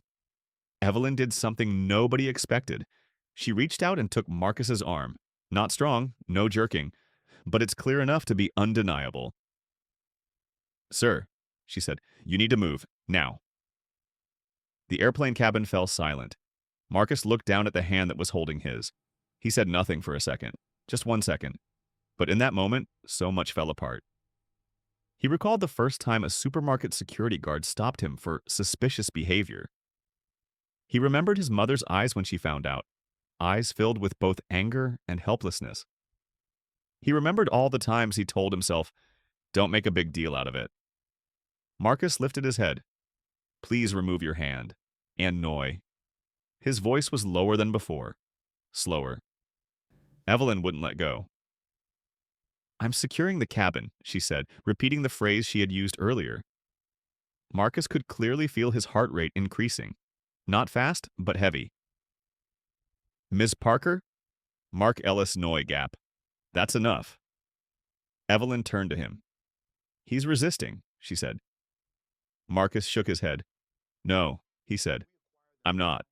Evelyn did something nobody expected. She reached out and took Marcus's arm. Not strong, no jerking, but it's clear enough to be undeniable. Sir, she said, you need to move, now. The airplane cabin fell silent. Marcus looked down at the hand that was holding his. He said nothing for a second, just 1 second. But in that moment, so much fell apart. He recalled the first time a supermarket security guard stopped him for suspicious behavior. He remembered his mother's eyes when she found out, eyes filled with both anger and helplessness. He remembered all the times he told himself, don't make a big deal out of it. Marcus lifted his head. Please remove your hand. And Noi. His voice was lower than before, slower. Evelyn wouldn't let go. I'm securing the cabin, she said, repeating the phrase she had used earlier. Marcus could clearly feel his heart rate increasing. Not fast, but heavy. Ms. Parker? Mark Ellis Noi gap. That's enough. Evelyn turned to him. He's resisting, she said. Marcus shook his head. No, he said. I'm not.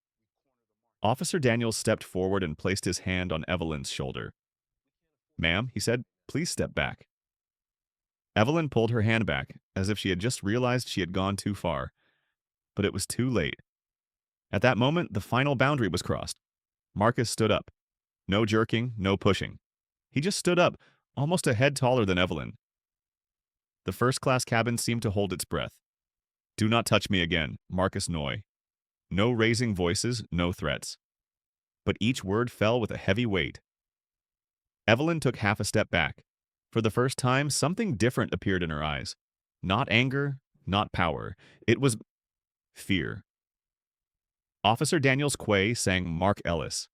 Officer Daniels stepped forward and placed his hand on Evelyn's shoulder. Ma'am, he said, please step back. Evelyn pulled her hand back, as if she had just realized she had gone too far. But it was too late. At that moment, the final boundary was crossed. Marcus stood up. No jerking, no pushing. He just stood up, almost a head taller than Evelyn. The first-class cabin seemed to hold its breath. Do not touch me again, Marcus Noi. No raising voices, no threats. But each word fell with a heavy weight. Evelyn took half a step back. For the first time, something different appeared in her eyes. Not anger, not power. It was fear. Officer Daniels Quay sang Mark Ellis.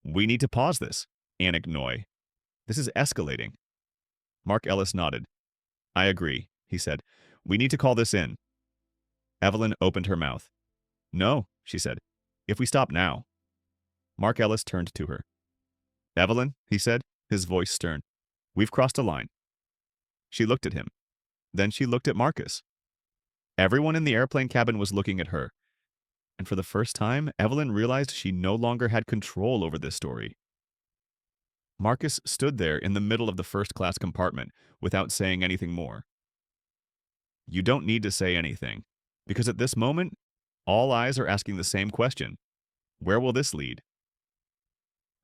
We need to pause this, Anak Noi. This is escalating. Mark Ellis nodded. I agree, he said. We need to call this in. Evelyn opened her mouth. No, she said. If we stop now. Mark Ellis turned to her. Evelyn, he said, his voice stern. We've crossed a line. She looked at him. Then she looked at Marcus. Everyone in the airplane cabin was looking at her. And for the first time, Evelyn realized she no longer had control over this story. Marcus stood there in the middle of the first-class compartment without saying anything more. You don't need to say anything, because at this moment, all eyes are asking the same question. Where will this lead?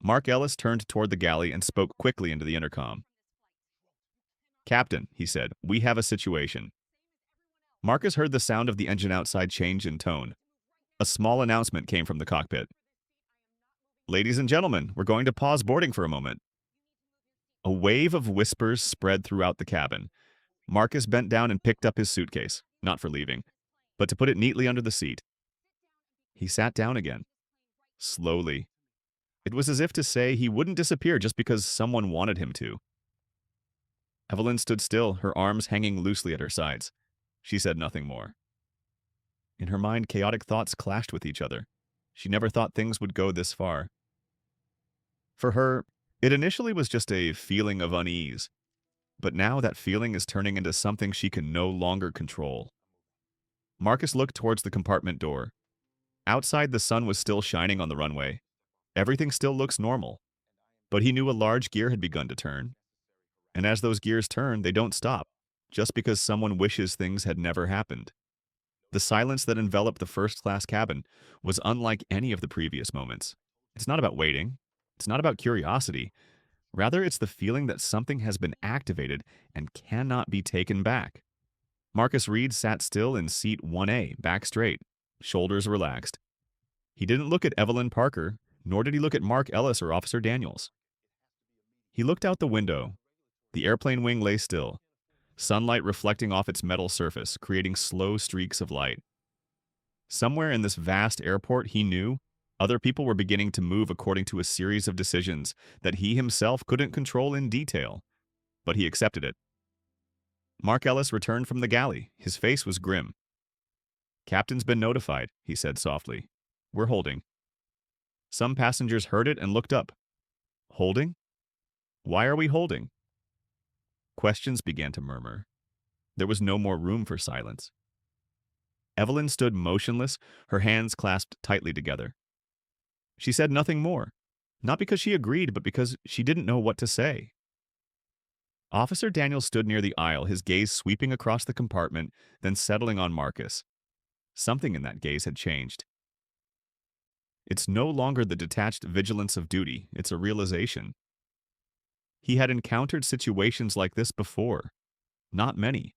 Mark Ellis turned toward the galley and spoke quickly into the intercom. Captain, he said, we have a situation. Marcus heard the sound of the engine outside change in tone. A small announcement came from the cockpit. Ladies and gentlemen, we're going to pause boarding for a moment. A wave of whispers spread throughout the cabin. Marcus bent down and picked up his suitcase, not for leaving, but to put it neatly under the seat. He sat down again, slowly. It was as if to say he wouldn't disappear just because someone wanted him to. Evelyn stood still, her arms hanging loosely at her sides. She said nothing more. In her mind, chaotic thoughts clashed with each other. She never thought things would go this far. For her, it initially was just a feeling of unease, but now that feeling is turning into something she can no longer control. Marcus looked towards the compartment door. Outside, the sun was still shining on the runway. Everything still looks normal. But he knew a large gear had begun to turn. And as those gears turn, they don't stop, just because someone wishes things had never happened. The silence that enveloped the first-class cabin was unlike any of the previous moments. It's not about waiting. It's not about curiosity. Rather, it's the feeling that something has been activated and cannot be taken back. Marcus Reed sat still in seat 1A, back straight, shoulders relaxed. He didn't look at Evelyn Parker, nor did he look at Mark Ellis or Officer Daniels. He looked out the window. The airplane wing lay still, sunlight reflecting off its metal surface, creating slow streaks of light. Somewhere in this vast airport, he knew, other people were beginning to move according to a series of decisions that he himself couldn't control in detail, but he accepted it. Mark Ellis returned from the galley. His face was grim. "Captain's been notified," he said softly. "We're holding." Some passengers heard it and looked up. Holding? Why are we holding? Questions began to murmur. There was no more room for silence. Evelyn stood motionless, her hands clasped tightly together. She said nothing more, not because she agreed, but because she didn't know what to say. Officer Daniels stood near the aisle, his gaze sweeping across the compartment, then settling on Marcus. Something in that gaze had changed. It's no longer the detached vigilance of duty, it's a realization. He had encountered situations like this before. Not many,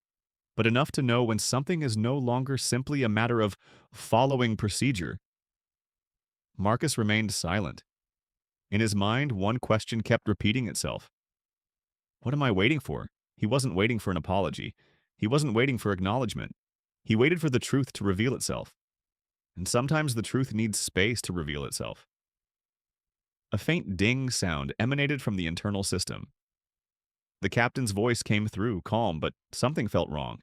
but enough to know when something is no longer simply a matter of following procedure. Marcus remained silent. In his mind, one question kept repeating itself. What am I waiting for? He wasn't waiting for an apology. He wasn't waiting for acknowledgement. He waited for the truth to reveal itself. And sometimes the truth needs space to reveal itself. A faint ding sound emanated from the internal system. The captain's voice came through, calm, but something felt wrong.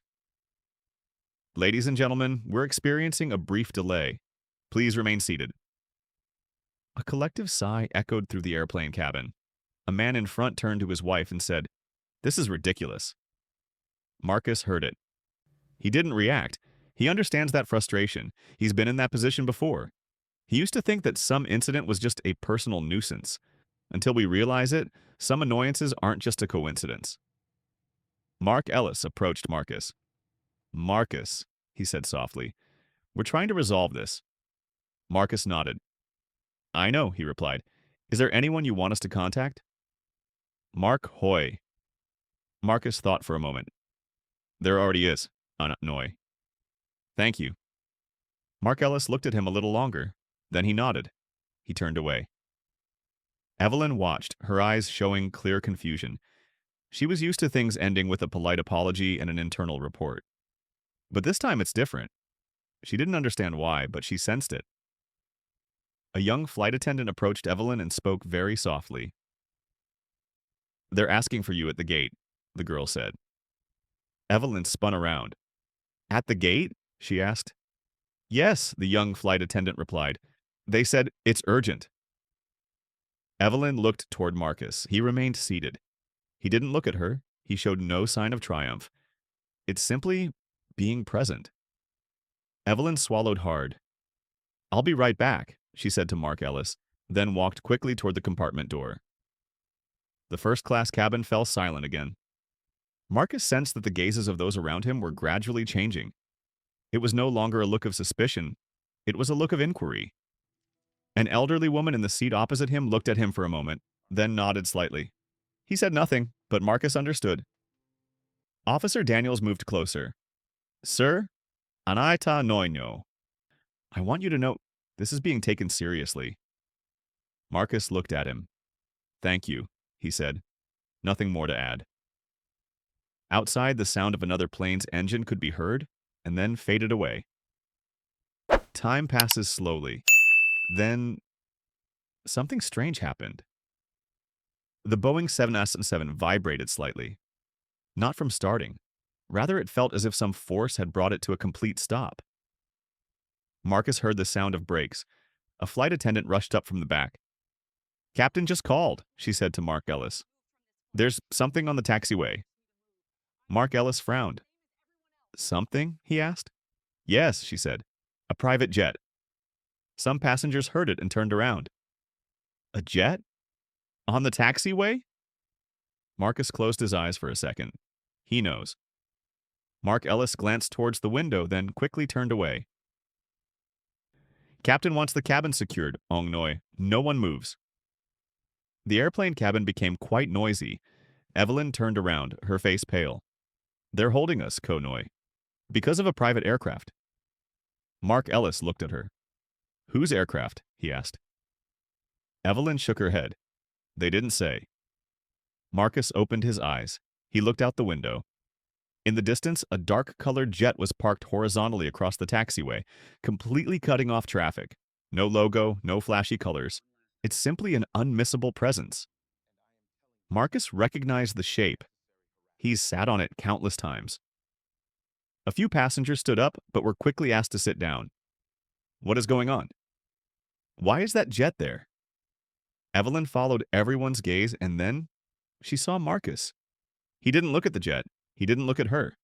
"Ladies and gentlemen, we're experiencing a brief delay. Please remain seated." A collective sigh echoed through the airplane cabin. A man in front turned to his wife and said, "This is ridiculous." Marcus heard it. He didn't react. He understands that frustration. He's been in that position before. He used to think that some incident was just a personal nuisance. Until we realize it, some annoyances aren't just a coincidence. Mark Ellis approached Marcus. "Marcus," he said softly, "we're trying to resolve this." Marcus nodded. "I know," he replied. "Is there anyone you want us to contact?" "Mark Hoy." Marcus thought for a moment. "There already is, Noy." "Thank you." Mark Ellis looked at him a little longer. Then he nodded. He turned away. Evelyn watched, her eyes showing clear confusion. She was used to things ending with a polite apology and an internal report. But this time it's different. She didn't understand why, but she sensed it. A young flight attendant approached Evelyn and spoke very softly. "They're asking for you at the gate," the girl said. Evelyn spun around. "At the gate?" she asked. "Yes," the young flight attendant replied. "They said it's urgent." Evelyn looked toward Marcus. He remained seated. He didn't look at her. He showed no sign of triumph. It's simply being present. Evelyn swallowed hard. "I'll be right back," she said to Mark Ellis, then walked quickly toward the compartment door. The first-class cabin fell silent again. Marcus sensed that the gazes of those around him were gradually changing. It was no longer a look of suspicion. It was a look of inquiry. An elderly woman in the seat opposite him looked at him for a moment, then nodded slightly. He said nothing, but Marcus understood. Officer Daniels moved closer. "Sir, anaita noino. I want you to know this is being taken seriously." Marcus looked at him. "Thank you," he said. Nothing more to add. Outside, the sound of another plane's engine could be heard, and then faded away. Time passes slowly. Then, something strange happened. The Boeing 777 vibrated slightly. Not from starting. Rather, it felt as if some force had brought it to a complete stop. Marcus heard the sound of brakes. A flight attendant rushed up from the back. "Captain just called," she said to Mark Ellis. "There's something on the taxiway." Mark Ellis frowned. "Something?" he asked. "Yes," she said. "A private jet." Some passengers heard it and turned around. "A jet? On the taxiway?" Marcus closed his eyes for a second. He knows. Mark Ellis glanced towards the window, then quickly turned away. "Captain wants the cabin secured, Ong Noi. No one moves." The airplane cabin became quite noisy. Evelyn turned around, her face pale. "They're holding us, Ko Noi. Because of a private aircraft." Mark Ellis looked at her. "Whose aircraft?" he asked. Evelyn shook her head. "They didn't say." Marcus opened his eyes. He looked out the window. In the distance, a dark-colored jet was parked horizontally across the taxiway, completely cutting off traffic. No logo, no flashy colors. It's simply an unmissable presence. Marcus recognized the shape. He's sat on it countless times. A few passengers stood up, but were quickly asked to sit down. "What is going on?" "Why is that jet there?" Evelyn followed everyone's gaze, and then she saw Marcus. He didn't look at the jet. He didn't look at her.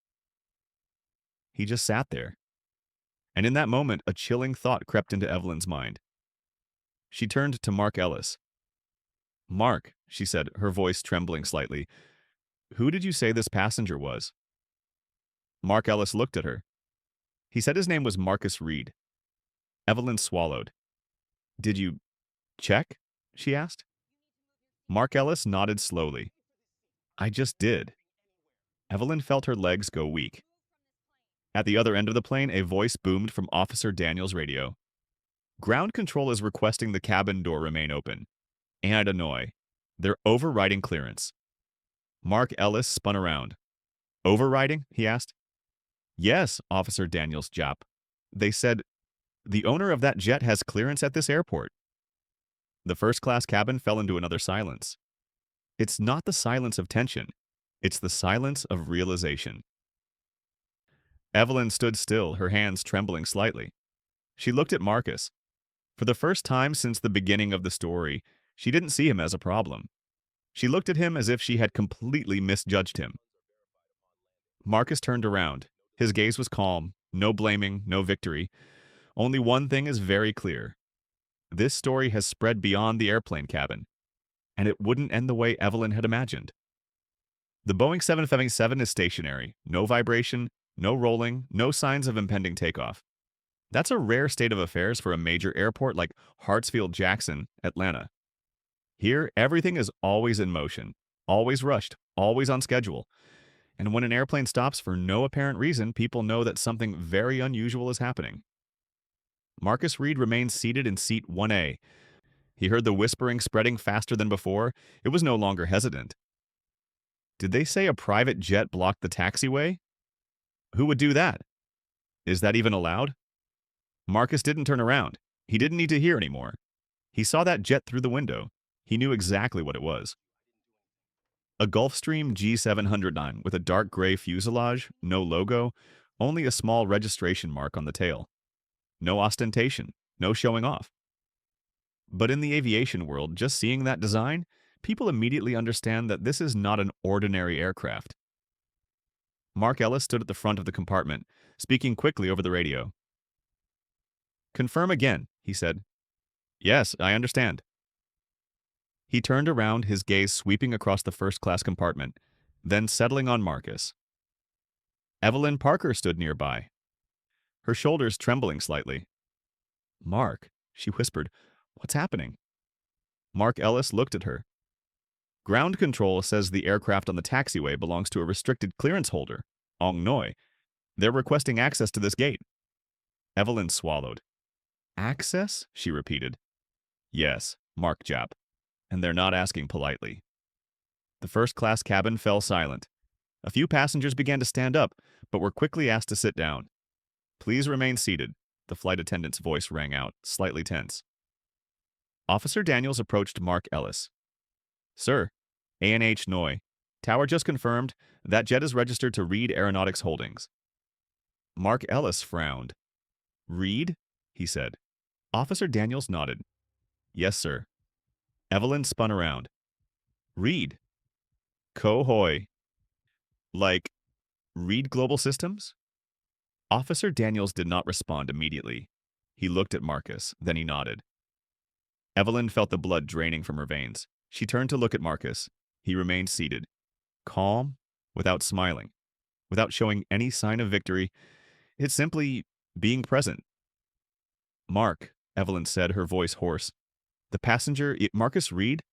He just sat there. And in that moment, a chilling thought crept into Evelyn's mind. She turned to Mark Ellis. "Mark," she said, her voice trembling slightly, "who did you say this passenger was?" Mark Ellis looked at her. "He said his name was Marcus Reed." Evelyn swallowed. "Did you check?" she asked. Mark Ellis nodded slowly. "I just did." Evelyn felt her legs go weak. At the other end of the plane, a voice boomed from Officer Daniel's radio. "Ground control is requesting the cabin door remain open. And annoy. They're overriding clearance." Mark Ellis spun around. "Overriding?" he asked. "Yes, Officer Daniels Jap. They said, the owner of that jet has clearance at this airport." The first-class cabin fell into another silence. It's not the silence of tension. It's the silence of realization. Evelyn stood still, her hands trembling slightly. She looked at Marcus. For the first time since the beginning of the story, she didn't see him as a problem. She looked at him as if she had completely misjudged him. Marcus turned around. His gaze was calm, no blaming, no victory. Only one thing is very clear. This story has spread beyond the airplane cabin, and it wouldn't end the way Evelyn had imagined. The Boeing 777 is stationary, no vibration, no rolling, no signs of impending takeoff. That's a rare state of affairs for a major airport like Hartsfield-Jackson, Atlanta. Here, everything is always in motion, always rushed, always on schedule. And when an airplane stops for no apparent reason, people know that something very unusual is happening. Marcus Reed remained seated in seat 1A. He heard the whispering spreading faster than before. It was no longer hesitant. Did they say a private jet blocked the taxiway? Who would do that? Is that even allowed? Marcus didn't turn around. He didn't need to hear anymore. He saw that jet through the window. He knew exactly what it was. A Gulfstream G709 with a dark gray fuselage, no logo, only a small registration mark on the tail. No ostentation, no showing off. But in the aviation world, just seeing that design, people immediately understand that this is not an ordinary aircraft. Mark Ellis stood at the front of the compartment, speaking quickly over the radio. "Confirm again," he said. "Yes, I understand." He turned around, his gaze sweeping across the first-class compartment, then settling on Marcus. Evelyn Parker stood nearby, her shoulders trembling slightly. "Mark," she whispered, "what's happening?" Mark Ellis looked at her. "Ground control says the aircraft on the taxiway belongs to a restricted clearance holder, Ong Noi. They're requesting access to this gate." Evelyn swallowed. "Access?" she repeated. "Yes, Mark Jap. And they're not asking politely." The first-class cabin fell silent. A few passengers began to stand up, but were quickly asked to sit down. "Please remain seated," the flight attendant's voice rang out, slightly tense. Officer Daniels approached Mark Ellis. "Sir, ANH Noy. Tower just confirmed that jet is registered to Reed Aeronautics Holdings." Mark Ellis frowned. "Reed?" he said. Officer Daniels nodded. "Yes, sir." Evelyn spun around. "Reed? Ko-hoy. Like, Reed Global Systems?" Officer Daniels did not respond immediately. He looked at Marcus, then he nodded. Evelyn felt the blood draining from her veins. She turned to look at Marcus. He remained seated, calm, without smiling, without showing any sign of victory. It's simply being present. "Mark," Evelyn said, her voice hoarse. "The passenger, Marcus Reed?"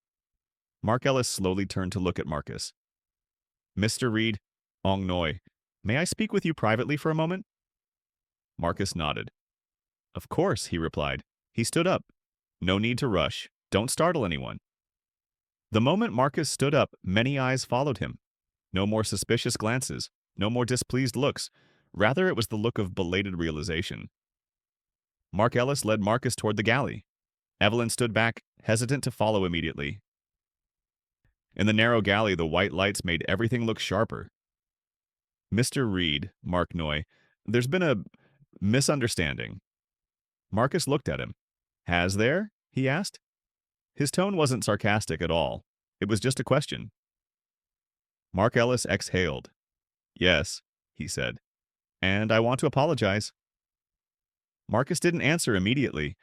Mark Ellis slowly turned to look at Marcus. "Mr. Reed, Ong Noi, may I speak with you privately for a moment?" Marcus nodded. "Of course," he replied. He stood up. "No need to rush. Don't startle anyone." The moment Marcus stood up, many eyes followed him. No more suspicious glances, no more displeased looks. Rather, it was the look of belated realization. Mark Ellis led Marcus toward the galley. Evelyn stood back, hesitant to follow immediately. In the narrow galley, the white lights made everything look sharper. "Mr. Reed," Mark Noy, "there's been a misunderstanding." Marcus looked at him. "Has there?" he asked. His tone wasn't sarcastic at all. It was just a question. Mark Ellis exhaled. "Yes," he said, "and I want to apologize." Marcus didn't answer immediately.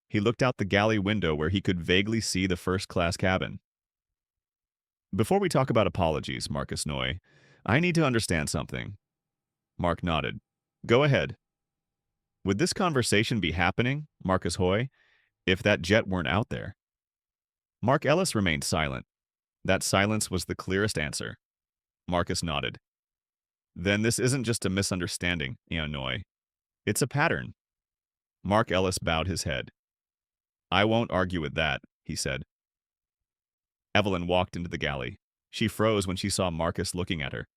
He looked out the galley window where he could vaguely see the first-class cabin. "Before we talk about apologies, Marcus Noy, I need to understand something." Mark nodded. "Go ahead." "Would this conversation be happening, Marcus Hoy, if that jet weren't out there?" Mark Ellis remained silent. That silence was the clearest answer. Marcus nodded. "Then this isn't just a misunderstanding, Noy. It's a pattern." Mark Ellis bowed his head. "I won't argue with that," he said. Evelyn walked into the galley. She froze when she saw Marcus looking at her.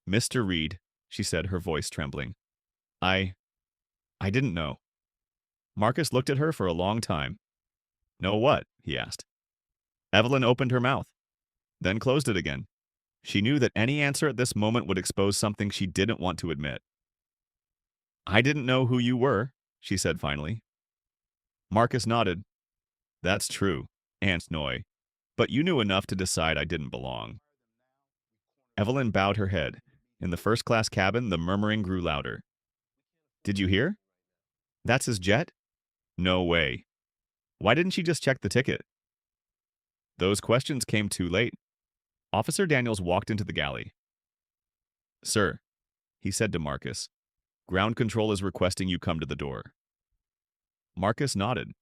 "Mr. Reed," she said, her voice trembling. I didn't know." Marcus looked at her for a long time. "Know what?" he asked. Evelyn opened her mouth, then closed it again. She knew that any answer at this moment would expose something she didn't want to admit. "I didn't know who you were," she said finally. Marcus nodded. "That's true, Aunt Noy, but you knew enough to decide I didn't belong." Evelyn bowed her head. In the first-class cabin, the murmuring grew louder. "Did you hear? That's his jet? No way. Why didn't she just check the ticket?" Those questions came too late. Officer Daniels walked into the galley. "Sir," he said to Marcus, "ground control is requesting you come to the door." Marcus nodded.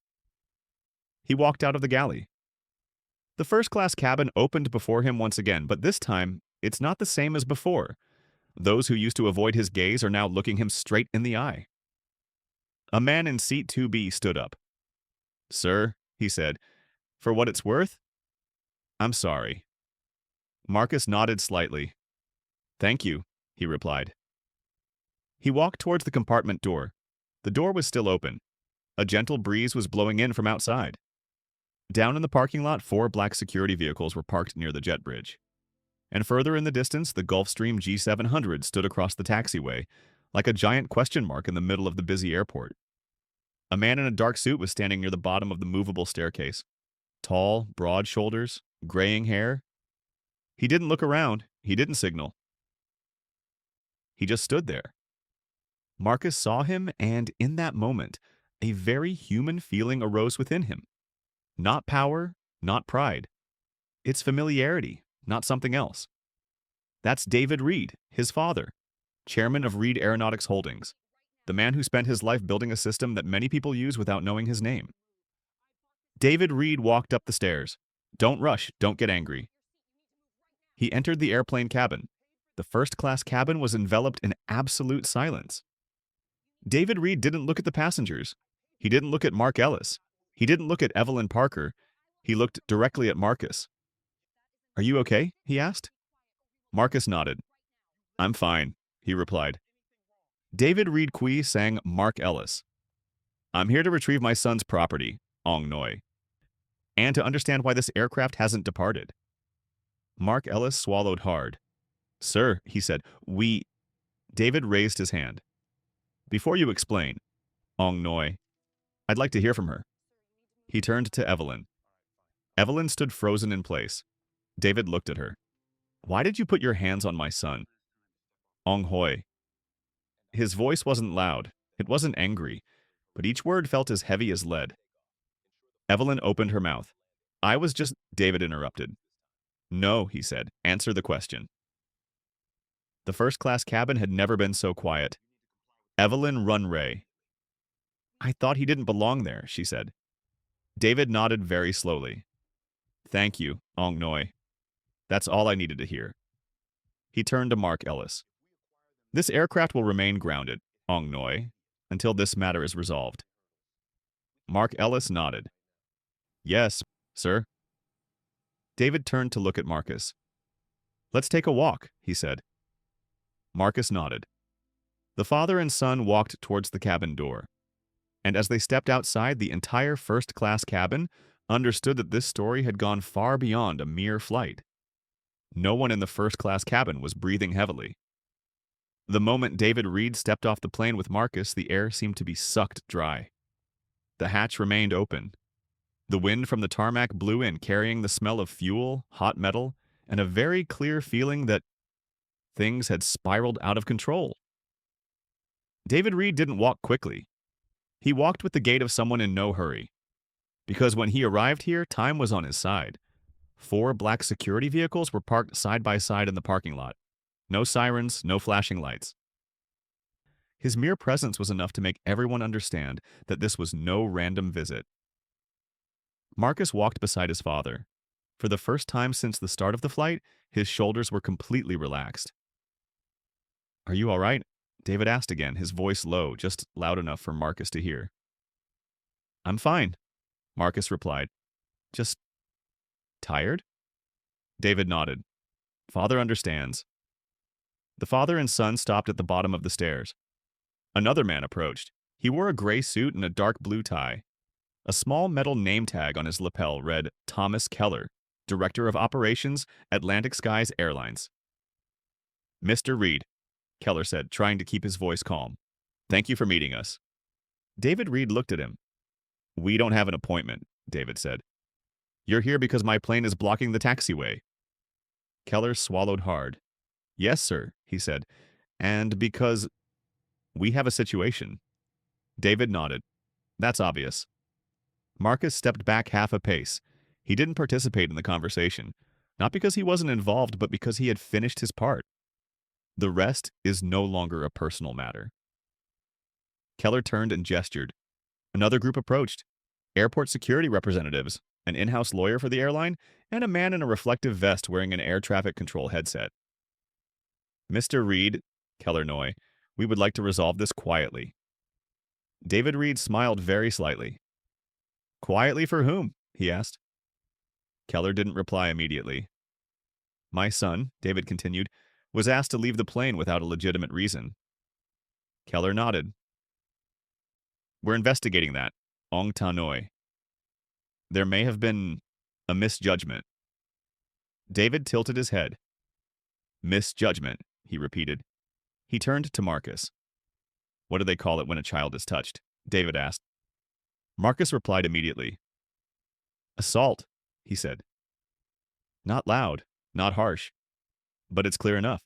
He walked out of the galley. The first-class cabin opened before him once again, but this time, it's not the same as before. Those who used to avoid his gaze are now looking him straight in the eye. A man in seat 2B stood up. "Sir," he said, "for what it's worth, I'm sorry." Marcus nodded slightly. "Thank you," he replied. He walked towards the compartment door. The door was still open. A gentle breeze was blowing in from outside. Down in the parking lot, 4 black security vehicles were parked near the jet bridge. And further in the distance, the Gulfstream G700 stood across the taxiway, like a giant question mark in the middle of the busy airport. A man in a dark suit was standing near the bottom of the movable staircase. Tall, broad shoulders, graying hair. He didn't look around. He didn't signal. He just stood there. Marcus saw him, and in that moment, a very human feeling arose within him. Not power, not pride. It's familiarity, not something else. That's David Reed, his father, chairman of Reed Aeronautics Holdings, the man who spent his life building a system that many people use without knowing his name. David Reed walked up the stairs. "Don't rush, don't get angry." He entered the airplane cabin. The first-class cabin was enveloped in absolute silence. David Reed didn't look at the passengers. He didn't look at Mark Ellis. He didn't look at Evelyn Parker. He looked directly at Marcus. Are you okay? He asked. Marcus nodded. I'm fine, he replied. David Reed Quee sang Mark Ellis. I'm here to retrieve my son's property, Ong Noi, and to understand why this aircraft hasn't departed. Mark Ellis swallowed hard. Sir, he said, we... David raised his hand. Before you explain, Ong Noi, I'd like to hear from her. He turned to Evelyn. Evelyn stood frozen in place. David looked at her. Why did you put your hands on my son? Ong Hoi. His voice wasn't loud. It wasn't angry, but each word felt as heavy as lead. Evelyn opened her mouth. I was just... David interrupted. No, he said. Answer the question. The first-class cabin had never been so quiet. Evelyn Runray. I thought he didn't belong there, she said. David nodded very slowly. Thank you, Ong Noi. That's all I needed to hear. He turned to Mark Ellis. This aircraft will remain grounded, Ong Noi, until this matter is resolved. Mark Ellis nodded. Yes, sir. David turned to look at Marcus. Let's take a walk, he said. Marcus nodded. The father and son walked towards the cabin door. And as they stepped outside, the entire first-class cabin understood that this story had gone far beyond a mere flight. No one in the first-class cabin was breathing heavily. The moment David Reed stepped off the plane with Marcus, the air seemed to be sucked dry. The hatch remained open. The wind from the tarmac blew in, carrying the smell of fuel, hot metal, and a very clear feeling that things had spiraled out of control. David Reed didn't walk quickly. He walked with the gait of someone in no hurry. Because when he arrived here, time was on his side. 4 black security vehicles were parked side by side in the parking lot. No sirens, no flashing lights. His mere presence was enough to make everyone understand that this was no random visit. Marcus walked beside his father. For the first time since the start of the flight, his shoulders were completely relaxed. Are you all right? David asked again, his voice low, just loud enough for Marcus to hear. I'm fine, Marcus replied. Just tired? David nodded. Father understands. The father and son stopped at the bottom of the stairs. Another man approached. He wore a gray suit and a dark blue tie. A small metal name tag on his lapel read Thomas Keller, Director of Operations, Atlantic Skies Airlines. Mr. Reed, Keller said, trying to keep his voice calm. Thank you for meeting us. David Reed looked at him. We don't have an appointment, David said. You're here because my plane is blocking the taxiway. Keller swallowed hard. Yes, sir, he said, and because we have a situation. David nodded. That's obvious. Marcus stepped back half a pace. He didn't participate in the conversation, not because he wasn't involved, but because he had finished his part. The rest is no longer a personal matter. Keller turned and gestured. Another group approached. Airport security representatives, an in-house lawyer for the airline, and a man in a reflective vest wearing an air traffic control headset. Mr. Reed, Keller Noi, we would like to resolve this quietly. David Reed smiled very slightly. Quietly for whom? He asked. Keller didn't reply immediately. My son, David continued, was asked to leave the plane without a legitimate reason. Keller nodded. We're investigating that, Ong Ta Noi. There may have been a misjudgment. David tilted his head. Misjudgment, he repeated. He turned to Marcus. What do they call it when a child is touched? David asked. Marcus replied immediately. Assault, he said. Not loud, not harsh, but it's clear enough.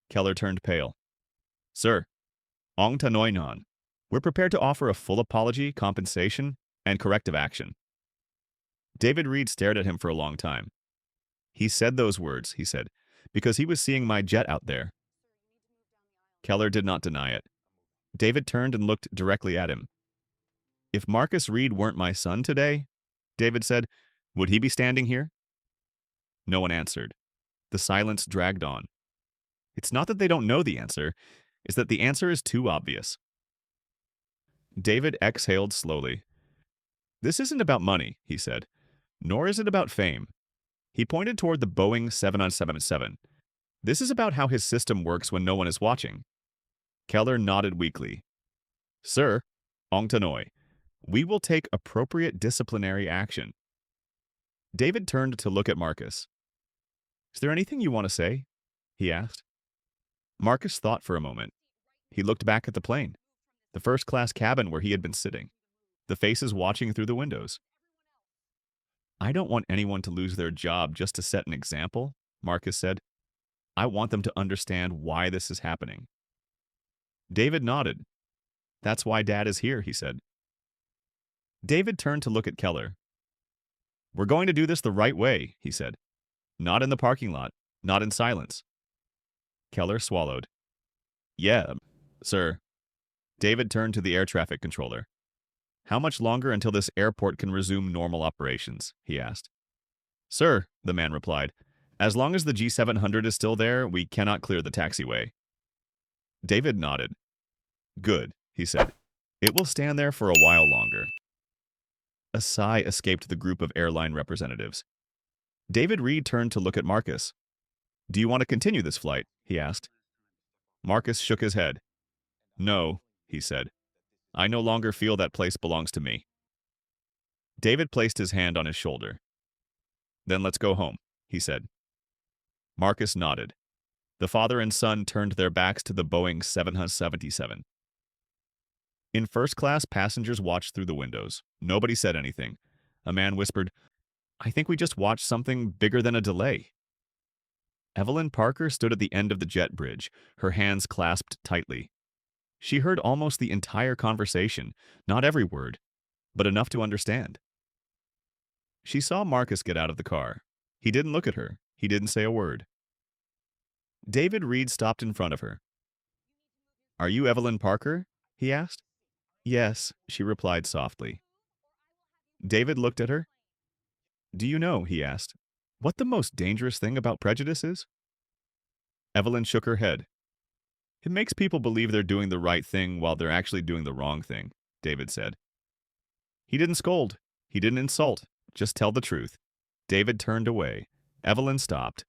Keller turned pale. Sir, Ong Ta Noi Nan, we're prepared to offer a full apology, compensation, and corrective action. David Reed stared at him for a long time. He said those words, he said, because he was seeing my jet out there. Keller did not deny it. David turned and looked directly at him. If Marcus Reed weren't my son today, David said, would he be standing here? No one answered. The silence dragged on. It's not that they don't know the answer, it's that the answer is too obvious. David exhaled slowly. This isn't about money, he said, nor is it about fame. He pointed toward the Boeing 777. This is about how his system works when no one is watching. Keller nodded weakly. Sir, Ong Tanoi, we will take appropriate disciplinary action. David turned to look at Marcus. Is there anything you want to say? He asked. Marcus thought for a moment. He looked back at the plane, the first-class cabin where he had been sitting, the faces watching through the windows. I don't want anyone to lose their job just to set an example, Marcus said. I want them to understand why this is happening. David nodded. That's why Dad is here, he said. David turned to look at Keller. We're going to do this the right way, he said. Not in the parking lot, not in silence. Keller swallowed. Yeah, sir. David turned to the air traffic controller. How much longer until this airport can resume normal operations? He asked. Sir, the man replied, as long as the G700 is still there, we cannot clear the taxiway. David nodded. Good, he said. It will stand there for a while longer. A sigh escaped the group of airline representatives. David Reed turned to look at Marcus. Do you want to continue this flight? He asked. Marcus shook his head. No, he said. I no longer feel that place belongs to me. David placed his hand on his shoulder. Then let's go home, he said. Marcus nodded. The father and son turned their backs to the Boeing 777. In first class, passengers watched through the windows. Nobody said anything. A man whispered, I think we just watched something bigger than a delay. Evelyn Parker stood at the end of the jet bridge, her hands clasped tightly. She heard almost the entire conversation, not every word, but enough to understand. She saw Marcus get out of the car. He didn't look at her. He didn't say a word. David Reed stopped in front of her. Are you Evelyn Parker? He asked. Yes, she replied softly. David looked at her. Do you know, he asked, what the most dangerous thing about prejudice is? Evelyn shook her head. It makes people believe they're doing the right thing while they're actually doing the wrong thing, David said. He didn't scold. He didn't insult. Just tell the truth. David turned away. Evelyn stopped.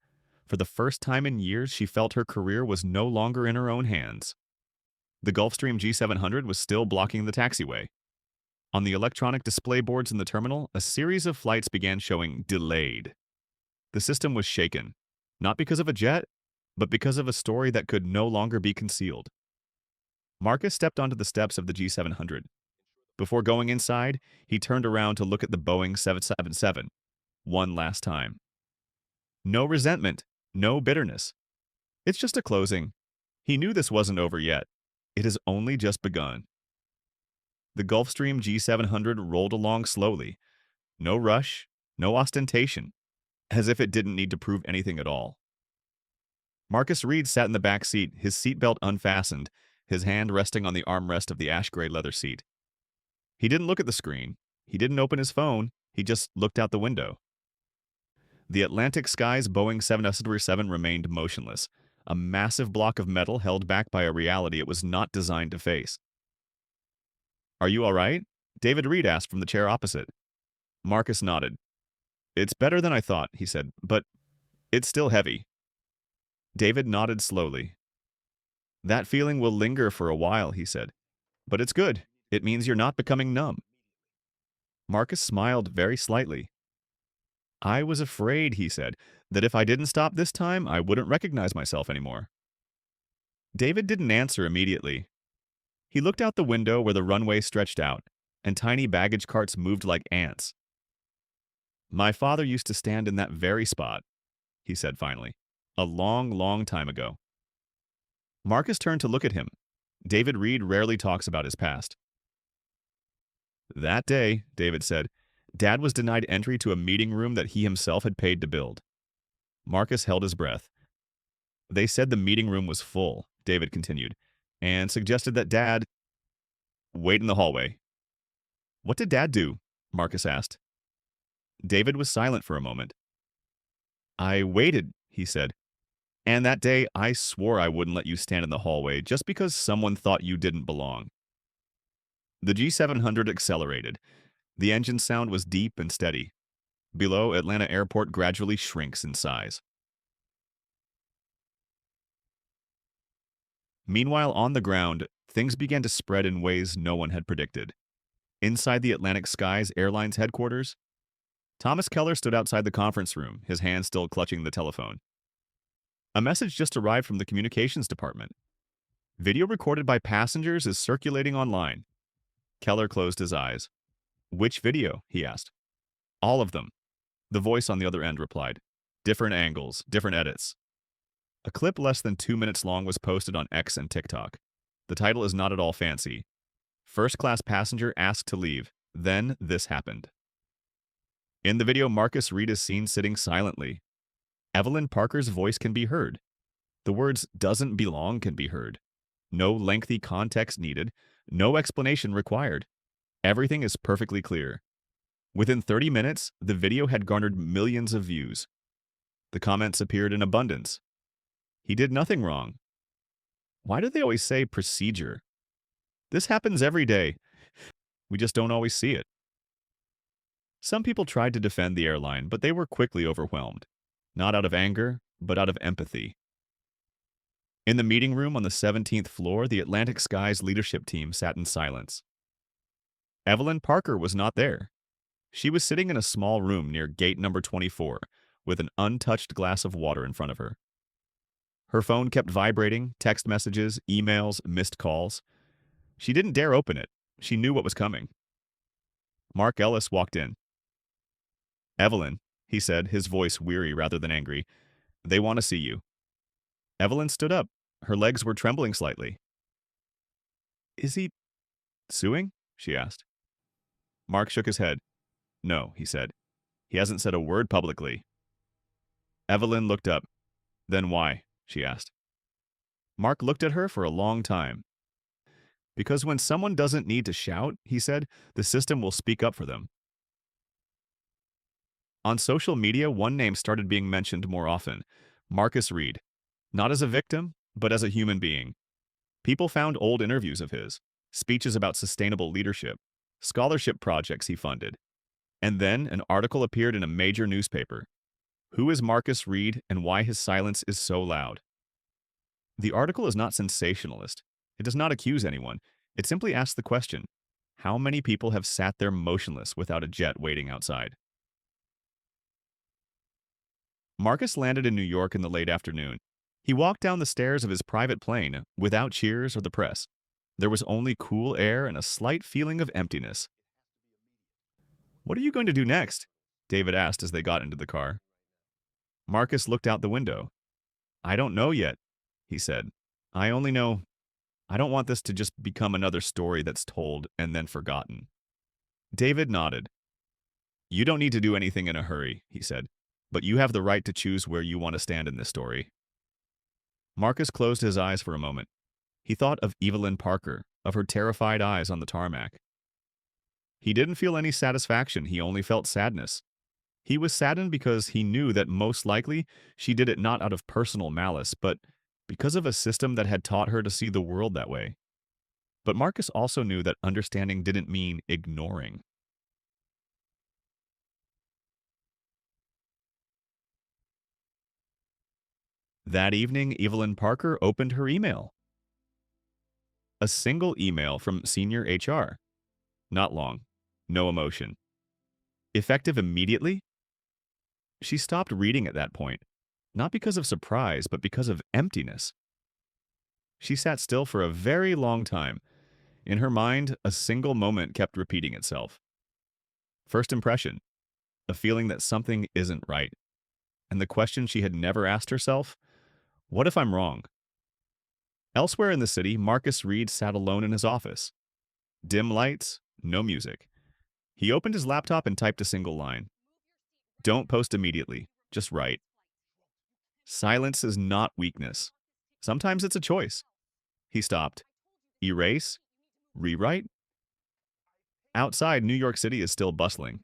For the first time in years, she felt her career was no longer in her own hands. The Gulfstream G700 was still blocking the taxiway. On the electronic display boards in the terminal, a series of flights began showing delayed. The system was shaken, not because of a jet, but because of a story that could no longer be concealed. Marcus stepped onto the steps of the G700. Before going inside, he turned around to look at the Boeing 777 one last time. No resentment, no bitterness. It's just a closing. He knew this wasn't over yet. It has only just begun. The Gulfstream G700 rolled along slowly. No rush, no ostentation, as if it didn't need to prove anything at all. Marcus Reed sat in the back seat, his seatbelt unfastened, his hand resting on the armrest of the ash-gray leather seat. He didn't look at the screen. He didn't open his phone. He just looked out the window. The Atlantic skies Boeing 777 remained motionless, a massive block of metal held back by a reality it was not designed to face. Are you all right? David Reed asked from the chair opposite. Marcus nodded. It's better than I thought, he said, but it's still heavy. David nodded slowly. That feeling will linger for a while, he said. But it's good. It means you're not becoming numb. Marcus smiled very slightly. I was afraid, he said, that if I didn't stop this time, I wouldn't recognize myself anymore. David didn't answer immediately. He looked out the window where the runway stretched out, and tiny baggage carts moved like ants. My father used to stand in that very spot, he said finally, a long, long time ago. Marcus turned to look at him. David Reed rarely talks about his past. That day, David said, Dad was denied entry to a meeting room that he himself had paid to build. Marcus held his breath. They said the meeting room was full, David continued, and suggested that Dad wait in the hallway. What did Dad do? Marcus asked. David was silent for a moment. I waited, he said. And that day, I swore I wouldn't let you stand in the hallway just because someone thought you didn't belong. The G700 accelerated. The engine sound was deep and steady. Below, Atlanta Airport gradually shrinks in size. Meanwhile, on the ground, things began to spread in ways no one had predicted. Inside the Atlantic Skies Airlines headquarters, Thomas Keller stood outside the conference room, his hand still clutching the telephone. A message just arrived from the communications department. Video recorded by passengers is circulating online. Keller closed his eyes. Which video? He asked. All of them. The voice on the other end replied. Different angles, different edits. A clip less than 2 minutes long was posted on X and TikTok. The title is not at all fancy. First-class passenger asked to leave. Then this happened. In the video, Marcus Reed is seen sitting silently. Evelyn Parker's voice can be heard. The words doesn't belong can be heard. No lengthy context needed. No explanation required. Everything is perfectly clear. Within 30 minutes, the video had garnered millions of views. The comments appeared in abundance. He did nothing wrong. Why do they always say procedure? This happens every day. We just don't always see it. Some people tried to defend the airline, but they were quickly overwhelmed. Not out of anger, but out of empathy. In the meeting room on the 17th floor, the Atlantic Skies leadership team sat in silence. Evelyn Parker was not there. She was sitting in a small room near gate number 24, with an untouched glass of water in front of her. Her phone kept vibrating, text messages, emails, missed calls. She didn't dare open it. She knew what was coming. Mark Ellis walked in. Evelyn, he said, his voice weary rather than angry, they want to see you. Evelyn stood up. Her legs were trembling slightly. Is he suing? She asked. Mark shook his head. No, he said. He hasn't said a word publicly. Evelyn looked up. Then why? She asked. Mark looked at her for a long time. Because when someone doesn't need to shout, he said, the system will speak up for them. On social media, one name started being mentioned more often. Marcus Reed. Not as a victim, but as a human being. People found old interviews of his, speeches about sustainable leadership, scholarship projects he funded. And then an article appeared in a major newspaper. Who is Marcus Reed and why his silence is so loud? The article is not sensationalist. It does not accuse anyone. It simply asks the question, how many people have sat there motionless without a jet waiting outside? Marcus landed in New York in the late afternoon. He walked down the stairs of his private plane without cheers or the press. There was only cool air and a slight feeling of emptiness. What are you going to do next? David asked as they got into the car. Marcus looked out the window. I don't know yet, he said. I only know I don't want this to just become another story that's told and then forgotten. David nodded. You don't need to do anything in a hurry, he said, but you have the right to choose where you want to stand in this story. Marcus closed his eyes for a moment. He thought of Evelyn Parker, of her terrified eyes on the tarmac. He didn't feel any satisfaction, he only felt sadness. He was saddened because he knew that most likely she did it not out of personal malice, but because of a system that had taught her to see the world that way. But Marcus also knew that understanding didn't mean ignoring. That evening, Evelyn Parker opened her email. A single email from senior HR. Not long. No emotion. Effective immediately? She stopped reading at that point, not because of surprise, but because of emptiness. She sat still for a very long time. In her mind, a single moment kept repeating itself. First impression, a feeling that something isn't right. And the question she had never asked herself, what if I'm wrong? Elsewhere in the city, Marcus Reed sat alone in his office. Dim lights, no music. He opened his laptop and typed a single line. Don't post immediately, just write. Silence is not weakness. Sometimes it's a choice. He stopped. Erase? Rewrite? Outside, New York City is still bustling.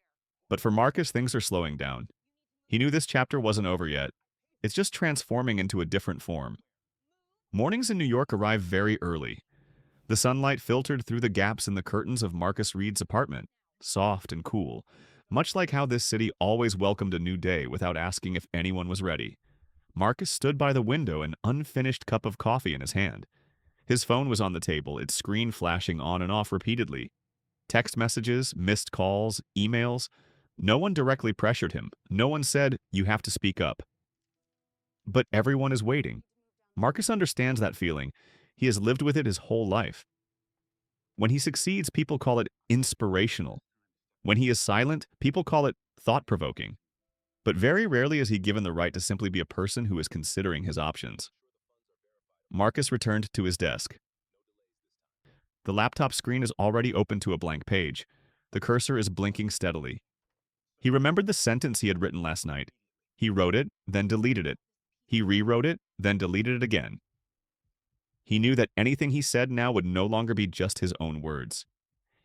But for Marcus, things are slowing down. He knew this chapter wasn't over yet. It's just transforming into a different form. Mornings in New York arrive very early. The sunlight filtered through the gaps in the curtains of Marcus Reed's apartment, soft and cool, Much like how this city always welcomed a new day without asking if anyone was ready, Marcus stood by the window, an unfinished cup of coffee in his hand. His phone was on the table, its screen flashing on and off repeatedly. Text messages, missed calls, emails. No one directly pressured him. No one said, "You have to speak up." But everyone is waiting. Marcus understands that feeling. He has lived with it his whole life. When he succeeds, people call it inspirational. When he is silent, people call it thought-provoking. But very rarely is he given the right to simply be a person who is considering his options. Marcus returned to his desk. The laptop screen is already open to a blank page. The cursor is blinking steadily. He remembered the sentence he had written last night. He wrote it, then deleted it. He rewrote it, then deleted it again. He knew that anything he said now would no longer be just his own words.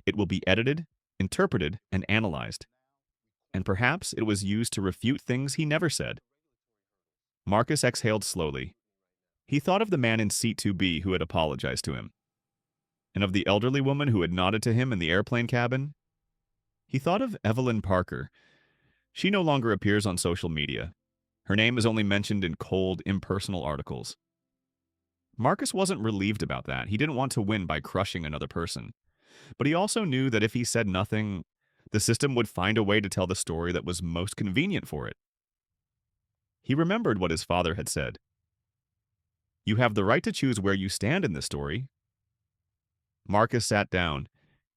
It will be edited, interpreted, and analyzed. And perhaps it was used to refute things he never said. Marcus exhaled slowly. He thought of the man in seat 2B who had apologized to him, and of the elderly woman who had nodded to him in the airplane cabin. He thought of Evelyn Parker. She no longer appears on social media. Her name is only mentioned in cold, impersonal articles. Marcus wasn't relieved about that. He didn't want to win by crushing another person. But he also knew that if he said nothing, the system would find a way to tell the story that was most convenient for it. He remembered what his father had said. "You have the right to choose where you stand in this story." Marcus sat down.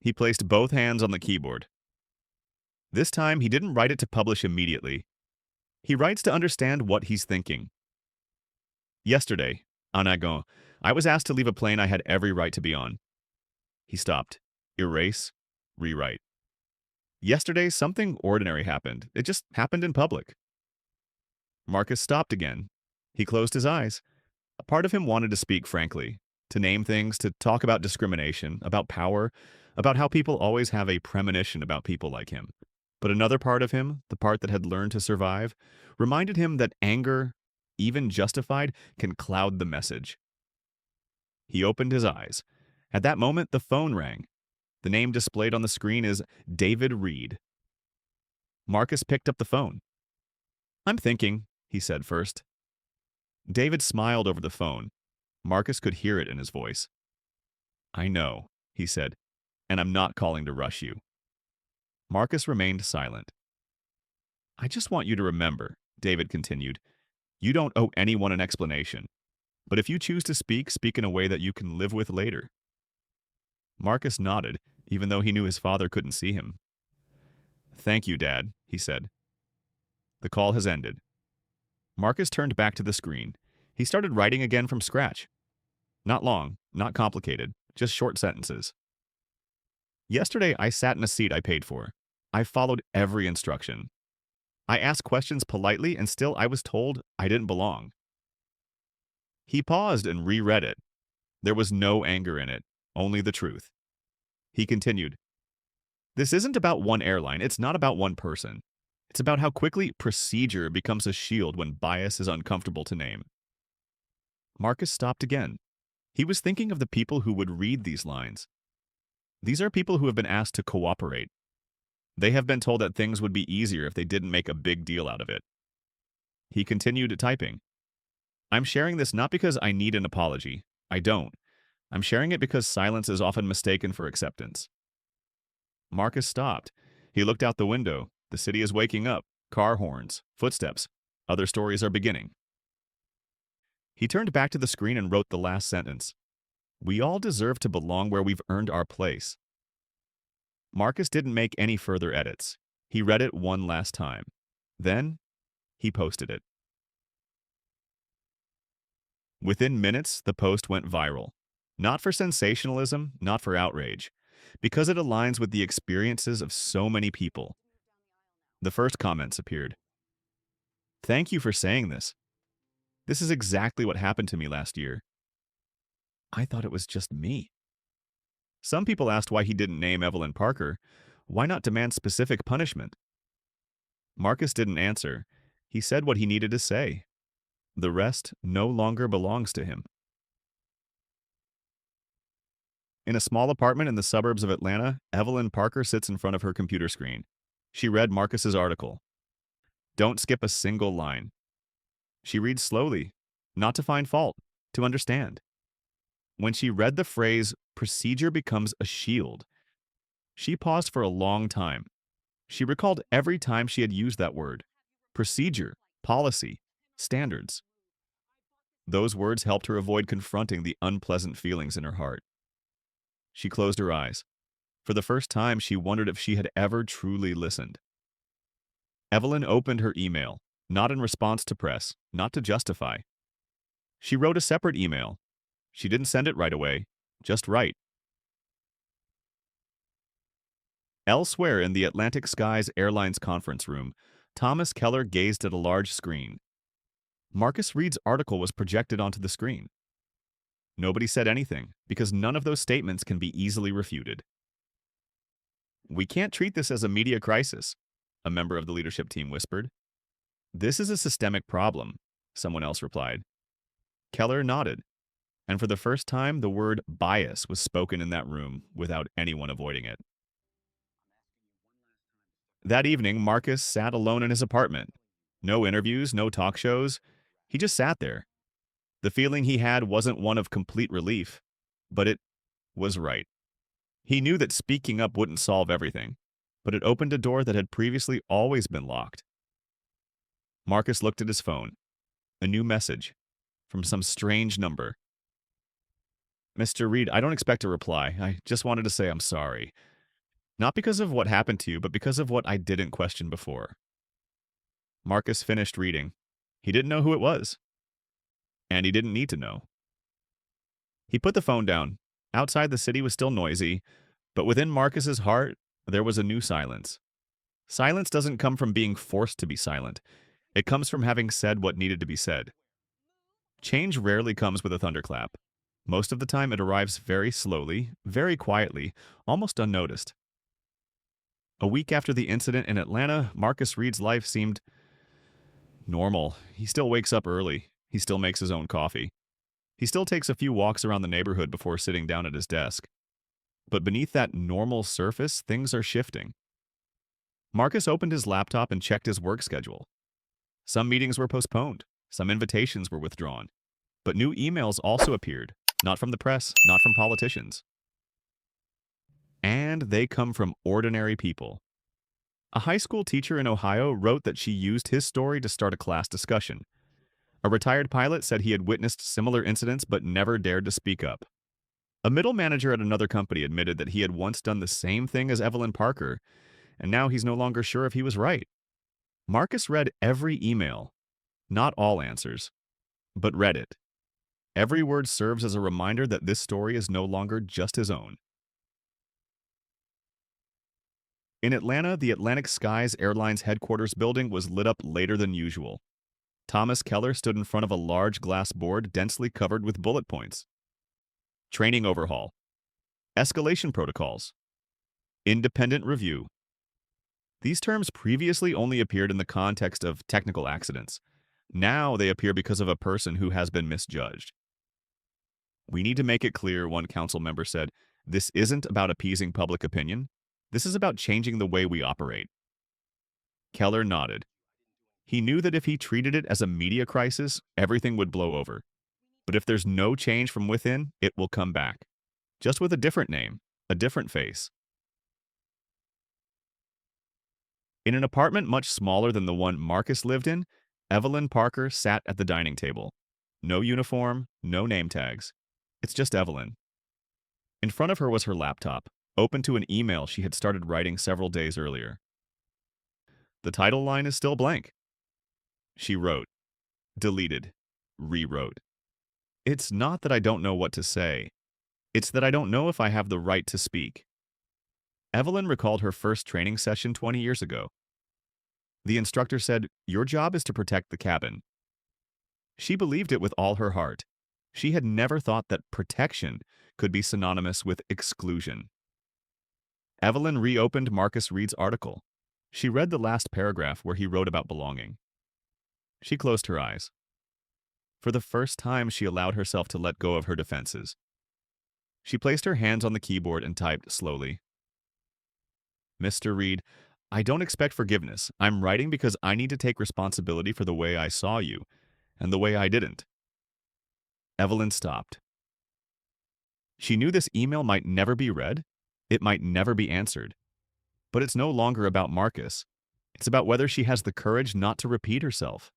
He placed both hands on the keyboard. This time, he didn't write it to publish immediately. He writes to understand what he's thinking. "Yesterday, en Agon, I was asked to leave a plane I had every right to be on." He stopped. Erase. Rewrite. "Yesterday, something ordinary happened. It just happened in public." Marcus stopped again. He closed his eyes. A part of him wanted to speak frankly, to name things, to talk about discrimination, about power, about how people always have a premonition about people like him. But another part of him, the part that had learned to survive, reminded him that anger, even justified, can cloud the message. He opened his eyes. At that moment, the phone rang. The name displayed on the screen is David Reed. Marcus picked up the phone. "I'm thinking," he said first. David smiled over the phone. Marcus could hear it in his voice. "I know," he said, "and I'm not calling to rush you." Marcus remained silent. "I just want you to remember," David continued, "you don't owe anyone an explanation. But if you choose to speak, speak in a way that you can live with later." Marcus nodded, even though he knew his father couldn't see him. "Thank you, Dad," he said. The call has ended. Marcus turned back to the screen. He started writing again from scratch. Not long, not complicated, just short sentences. "Yesterday, I sat in a seat I paid for. I followed every instruction. I asked questions politely, and still I was told I didn't belong." He paused and reread it. There was no anger in it, only the truth. He continued, "This isn't about one airline. It's not about one person. It's about how quickly procedure becomes a shield when bias is uncomfortable to name." Marcus stopped again. He was thinking of the people who would read these lines. These are people who have been asked to cooperate. They have been told that things would be easier if they didn't make a big deal out of it. He continued typing. "I'm sharing this not because I need an apology. I don't. I'm sharing it because silence is often mistaken for acceptance." Marcus stopped. He looked out the window. The city is waking up. Car horns, footsteps. Other stories are beginning. He turned back to the screen and wrote the last sentence. "We all deserve to belong where we've earned our place." Marcus didn't make any further edits. He read it one last time. Then, he posted it. Within minutes, the post went viral. Not for sensationalism, not for outrage, because it aligns with the experiences of so many people. The first comments appeared. "Thank you for saying this. This is exactly what happened to me last year. I thought it was just me." Some people asked why he didn't name Evelyn Parker. Why not demand specific punishment? Marcus didn't answer. He said what he needed to say. The rest no longer belongs to him. In a small apartment in the suburbs of Atlanta, Evelyn Parker sits in front of her computer screen. She read Marcus's article. Don't skip a single line. She reads slowly, not to find fault, to understand. When she read the phrase, procedure becomes a shield, she paused for a long time. She recalled every time she had used that word. Procedure, policy, standards. Those words helped her avoid confronting the unpleasant feelings in her heart. She closed her eyes. For the first time, she wondered if she had ever truly listened. Evelyn opened her email, not in response to press, not to justify. She wrote a separate email. She didn't send it right away, just write. Elsewhere in the Atlantic Skies Airlines conference room, Thomas Keller gazed at a large screen. Marcus Reed's article was projected onto the screen. Nobody said anything, because none of those statements can be easily refuted. We can't treat this as a media crisis, a member of the leadership team whispered. This is a systemic problem, someone else replied. Keller nodded, and for the first time the word bias was spoken in that room without anyone avoiding it. That evening, Marcus sat alone in his apartment. No interviews, no talk shows. He just sat there. The feeling he had wasn't one of complete relief, but it was right. He knew that speaking up wouldn't solve everything, but it opened a door that had previously always been locked. Marcus looked at his phone. A new message from some strange number. Mr. Reed, I don't expect a reply. I just wanted to say I'm sorry. Not because of what happened to you, but because of what I didn't question before. Marcus finished reading. He didn't know who it was. And he didn't need to know. He put the phone down. Outside, the city was still noisy, but within Marcus's heart, there was a new silence. Silence doesn't come from being forced to be silent. It comes from having said what needed to be said. Change rarely comes with a thunderclap. Most of the time, it arrives very slowly, very quietly, almost unnoticed. A week after the incident in Atlanta, Marcus Reed's life seemed normal. He still wakes up early. He still makes his own coffee. He still takes a few walks around the neighborhood before sitting down at his desk. But beneath that normal surface, things are shifting. Marcus opened his laptop and checked his work schedule. Some meetings were postponed. Some invitations were withdrawn. But new emails also appeared, not from the press, not from politicians. And they come from ordinary people. A high school teacher in Ohio wrote that she used his story to start a class discussion. A retired pilot said he had witnessed similar incidents but never dared to speak up. A middle manager at another company admitted that he had once done the same thing as Evelyn Parker, and now he's no longer sure if he was right. Marcus read every email. Not all answers, but read it. Every word serves as a reminder that this story is no longer just his own. In Atlanta, the Atlantic Skies Airlines headquarters building was lit up later than usual. Thomas Keller stood in front of a large glass board densely covered with bullet points. Training overhaul. Escalation protocols. Independent review. These terms previously only appeared in the context of technical accidents. Now they appear because of a person who has been misjudged. We need to make it clear, one council member said, this isn't about appeasing public opinion. This is about changing the way we operate. Keller nodded. He knew that if he treated it as a media crisis, everything would blow over. But if there's no change from within, it will come back. Just with a different name, a different face. In an apartment much smaller than the one Marcus lived in, Evelyn Parker sat at the dining table. No uniform, no name tags. It's just Evelyn. In front of her was her laptop, open to an email she had started writing several days earlier. The title line is still blank. She wrote, deleted, rewrote. It's not that I don't know what to say. It's that I don't know if I have the right to speak. Evelyn recalled her first training session 20 years ago. The instructor said, your job is to protect the cabin. She believed it with all her heart. She had never thought that protection could be synonymous with exclusion. Evelyn reopened Marcus Reed's article. She read the last paragraph where he wrote about belonging. She closed her eyes. For the first time, she allowed herself to let go of her defenses. She placed her hands on the keyboard and typed slowly. Mr. Reed, I don't expect forgiveness. I'm writing because I need to take responsibility for the way I saw you and the way I didn't. Evelyn stopped. She knew this email might never be read. It might never be answered. But it's no longer about Marcus. It's about whether she has the courage not to repeat herself.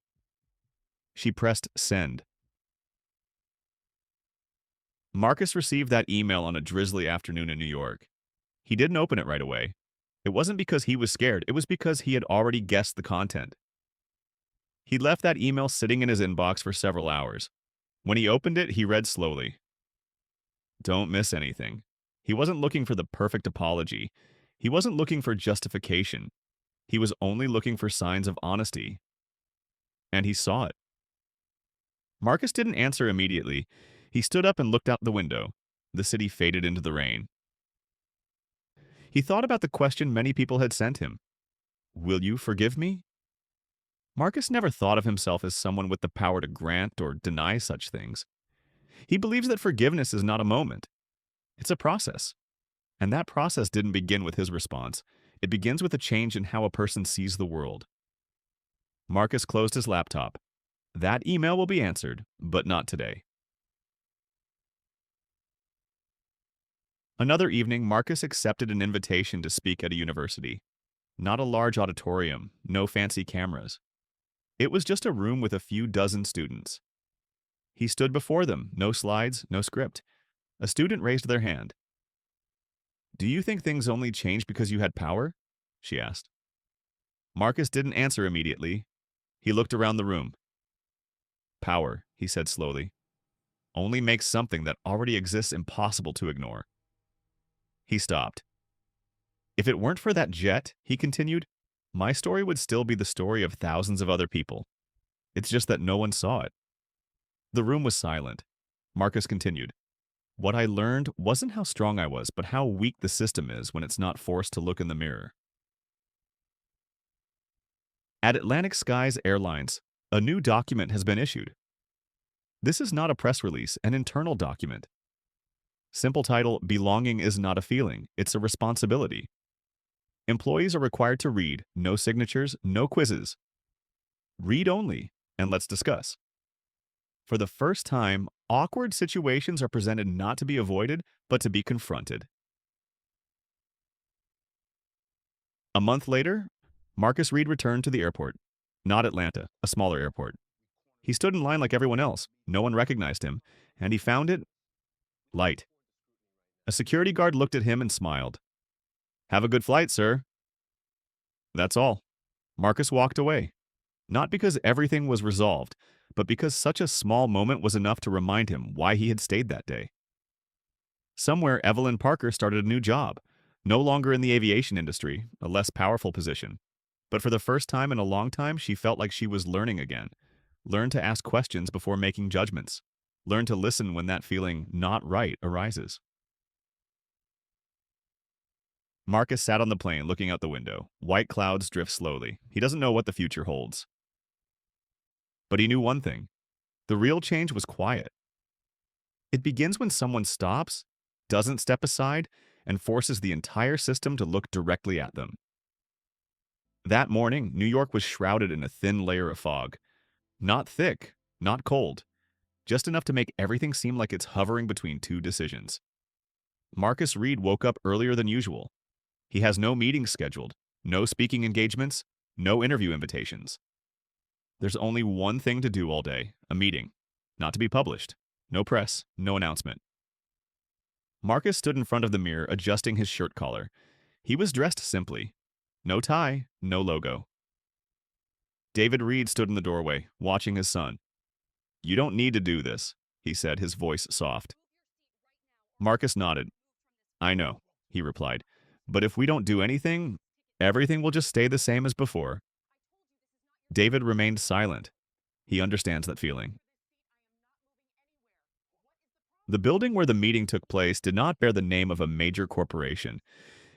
She pressed send. Marcus received that email on a drizzly afternoon in New York. He didn't open it right away. It wasn't because he was scared, it was because he had already guessed the content. He left that email sitting in his inbox for several hours. When he opened it, he read slowly. Don't miss anything. He wasn't looking for the perfect apology. He wasn't looking for justification. He was only looking for signs of honesty. And he saw it. Marcus didn't answer immediately. He stood up and looked out the window. The city faded into the rain. He thought about the question many people had sent him. Will you forgive me? Marcus never thought of himself as someone with the power to grant or deny such things. He believes that forgiveness is not a moment. It's a process. And that process didn't begin with his response. It begins with a change in how a person sees the world. Marcus closed his laptop. That email will be answered, but not today. Another evening, Marcus accepted an invitation to speak at a university. Not a large auditorium, no fancy cameras. It was just a room with a few dozen students. He stood before them, no slides, no script. A student raised their hand. Do you think things only changed because you had power? She asked. Marcus didn't answer immediately. He looked around the room. Power, he said slowly, only makes something that already exists impossible to ignore. He stopped. If it weren't for that jet, he continued, my story would still be the story of thousands of other people. It's just that no one saw it. The room was silent. Marcus continued. What I learned wasn't how strong I was, but how weak the system is when it's not forced to look in the mirror. At Atlantic Skies Airlines, a new document has been issued. This is not a press release, an internal document. Simple title, Belonging is not a feeling, it's a responsibility. Employees are required to read, no signatures, no quizzes. Read only, and let's discuss. For the first time, awkward situations are presented not to be avoided, but to be confronted. A month later, Marcus Reed returned to the airport. Not Atlanta, a smaller airport. He stood in line like everyone else. No one recognized him, and he found it light. A security guard looked at him and smiled. Have a good flight, sir. That's all. Marcus walked away. Not because everything was resolved, but because such a small moment was enough to remind him why he had stayed that day. Somewhere, Evelyn Parker started a new job, no longer in the aviation industry, a less powerful position. But for the first time in a long time, she felt like she was learning again. Learn to ask questions before making judgments. Learn to listen when that feeling not right arises. Marcus sat on the plane looking out the window. White clouds drift slowly. He doesn't know what the future holds. But he knew one thing. The real change was quiet. It begins when someone stops, doesn't step aside, and forces the entire system to look directly at them. That morning, New York was shrouded in a thin layer of fog. Not thick, not cold, just enough to make everything seem like it's hovering between two decisions. Marcus Reed woke up earlier than usual. He has no meetings scheduled, no speaking engagements, no interview invitations. There's only one thing to do all day, a meeting, not to be published, no press, no announcement. Marcus stood in front of the mirror adjusting his shirt collar. He was dressed simply. No tie, no logo. David Reed stood in the doorway, watching his son. You don't need to do this, he said, his voice soft. Marcus nodded. I know, he replied. But if we don't do anything, everything will just stay the same as before. David remained silent. He understands that feeling. The building where the meeting took place did not bear the name of a major corporation.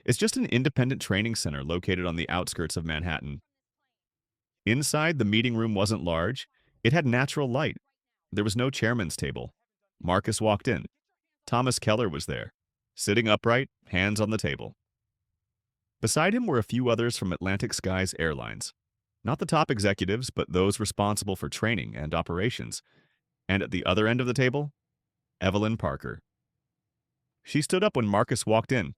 It's just an independent training center located on the outskirts of Manhattan. Inside, the meeting room wasn't large. It had natural light. There was no chairman's table. Marcus walked in. Thomas Keller was there, sitting upright, hands on the table. Beside him were a few others from Atlantic Skies Airlines. Not the top executives, but those responsible for training and operations. And at the other end of the table, Evelyn Parker. She stood up when Marcus walked in.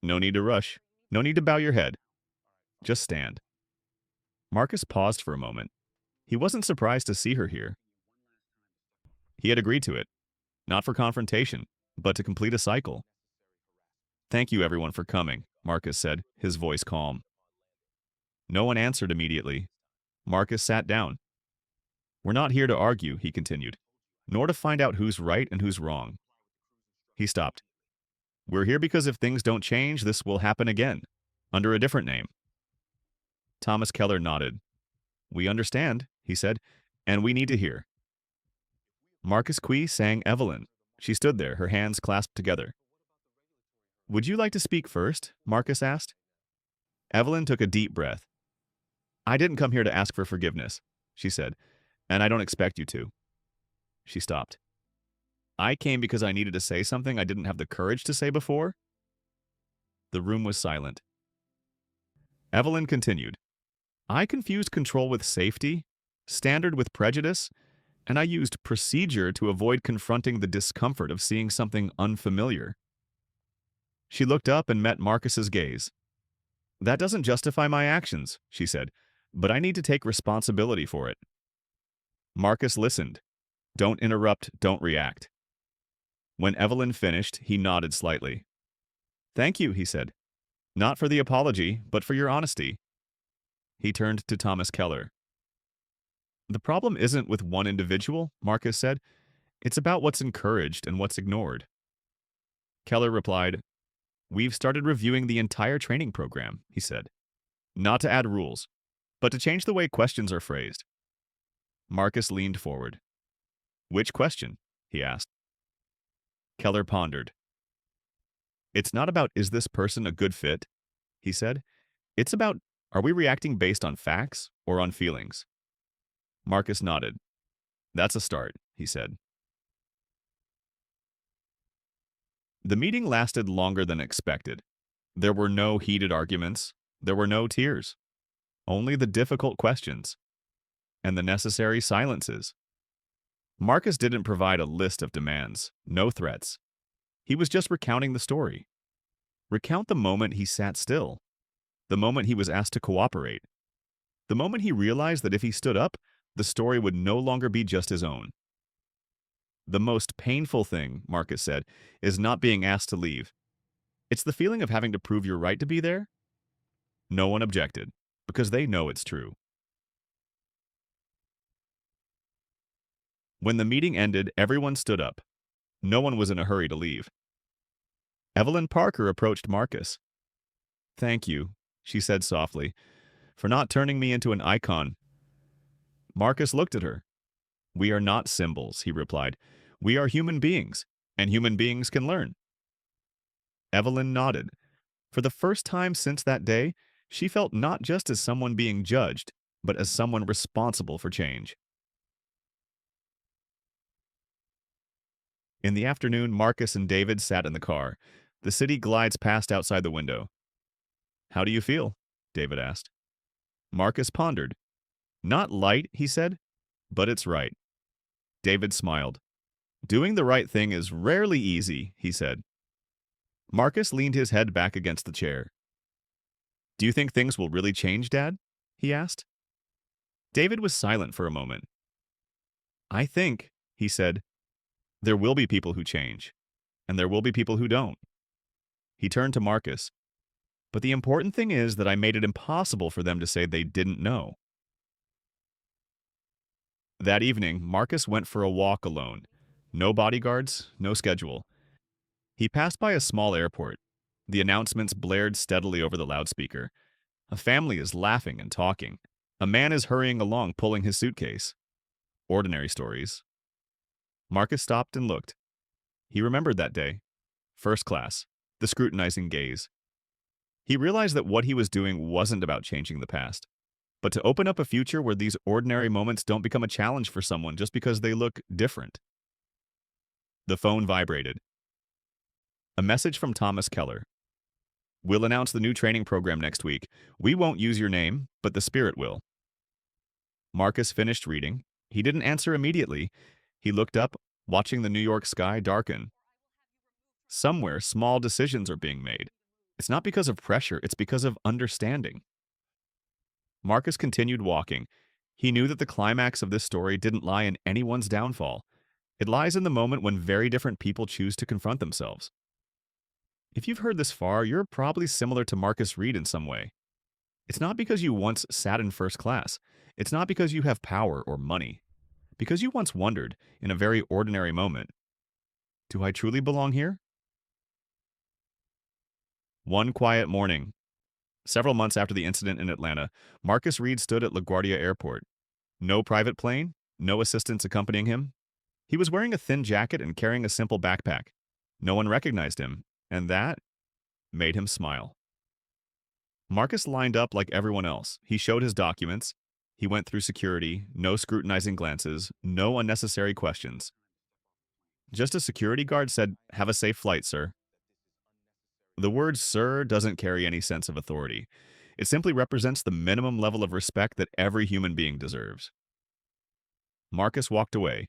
No need to rush. No need to bow your head. Just stand. Marcus paused for a moment. He wasn't surprised to see her here. He had agreed to it, not for confrontation, but to complete a cycle. Thank you, everyone, for coming, Marcus said, his voice calm. No one answered immediately. Marcus sat down. We're not here to argue, he continued, nor to find out who's right and who's wrong. He stopped. We're here because if things don't change, this will happen again, under a different name. Thomas Keller nodded. We understand, he said, and we need to hear. Marcus Quee sang Evelyn. She stood there, her hands clasped together. Would you like to speak first? Marcus asked. Evelyn took a deep breath. I didn't come here to ask for forgiveness, she said, and I don't expect you to. She stopped. I came because I needed to say something I didn't have the courage to say before. The room was silent. Evelyn continued. I confused control with safety, standard with prejudice, and I used procedure to avoid confronting the discomfort of seeing something unfamiliar. She looked up and met Marcus's gaze. That doesn't justify my actions, she said, but I need to take responsibility for it. Marcus listened. Don't interrupt, don't react. When Evelyn finished, he nodded slightly. Thank you, he said. Not for the apology, but for your honesty. He turned to Thomas Keller. The problem isn't with one individual, Marcus said. It's about what's encouraged and what's ignored. Keller replied, We've started reviewing the entire training program, he said. Not to add rules, but to change the way questions are phrased. Marcus leaned forward. Which question? He asked. Keller pondered. It's not about is this person a good fit, he said. It's about are we reacting based on facts or on feelings? Marcus nodded. That's a start, he said. The meeting lasted longer than expected. There were no heated arguments. There were no tears. Only the difficult questions. And the necessary silences. Marcus didn't provide a list of demands, no threats. He was just recounting the story. Recount the moment he sat still. The moment he was asked to cooperate. The moment he realized that if he stood up, the story would no longer be just his own. The most painful thing, Marcus said, is not being asked to leave. It's the feeling of having to prove your right to be there. No one objected, because they know it's true. When the meeting ended, everyone stood up. No one was in a hurry to leave. Evelyn Parker approached Marcus. Thank you, she said softly, for not turning me into an icon. Marcus looked at her. We are not symbols, he replied. We are human beings, and human beings can learn. Evelyn nodded. For the first time since that day, she felt not just as someone being judged, but as someone responsible for change. In the afternoon, Marcus and David sat in the car. The city glides past outside the window. How do you feel? David asked. Marcus pondered. Not light, he said, but it's right. David smiled. Doing the right thing is rarely easy, he said. Marcus leaned his head back against the chair. Do you think things will really change, Dad? He asked. David was silent for a moment. I think, he said, there will be people who change, and there will be people who don't. He turned to Marcus. But the important thing is that I made it impossible for them to say they didn't know. That evening, Marcus went for a walk alone. No bodyguards, no schedule. He passed by a small airport. The announcements blared steadily over the loudspeaker. A family is laughing and talking. A man is hurrying along, pulling his suitcase. Ordinary stories. Marcus stopped and looked. He remembered that day. First class. The scrutinizing gaze. He realized that what he was doing wasn't about changing the past, but to open up a future where these ordinary moments don't become a challenge for someone just because they look different. The phone vibrated. A message from Thomas Keller. We'll announce the new training program next week. We won't use your name, but the spirit will. Marcus finished reading. He didn't answer immediately. He looked up, watching the New York sky darken. Somewhere, small decisions are being made. It's not because of pressure, it's because of understanding. Marcus continued walking. He knew that the climax of this story didn't lie in anyone's downfall. It lies in the moment when very different people choose to confront themselves. If you've heard this far, you're probably similar to Marcus Reed in some way. It's not because you once sat in first class. It's not because you have power or money. Because you once wondered, in a very ordinary moment, do I truly belong here? One quiet morning, several months after the incident in Atlanta, Marcus Reed stood at LaGuardia Airport. No private plane, no assistants accompanying him. He was wearing a thin jacket and carrying a simple backpack. No one recognized him, and that made him smile. Marcus lined up like everyone else. He showed his documents. He went through security, no scrutinizing glances, no unnecessary questions. Just a security guard said, "Have a safe flight, sir." The word sir doesn't carry any sense of authority. It simply represents the minimum level of respect that every human being deserves. Marcus walked away.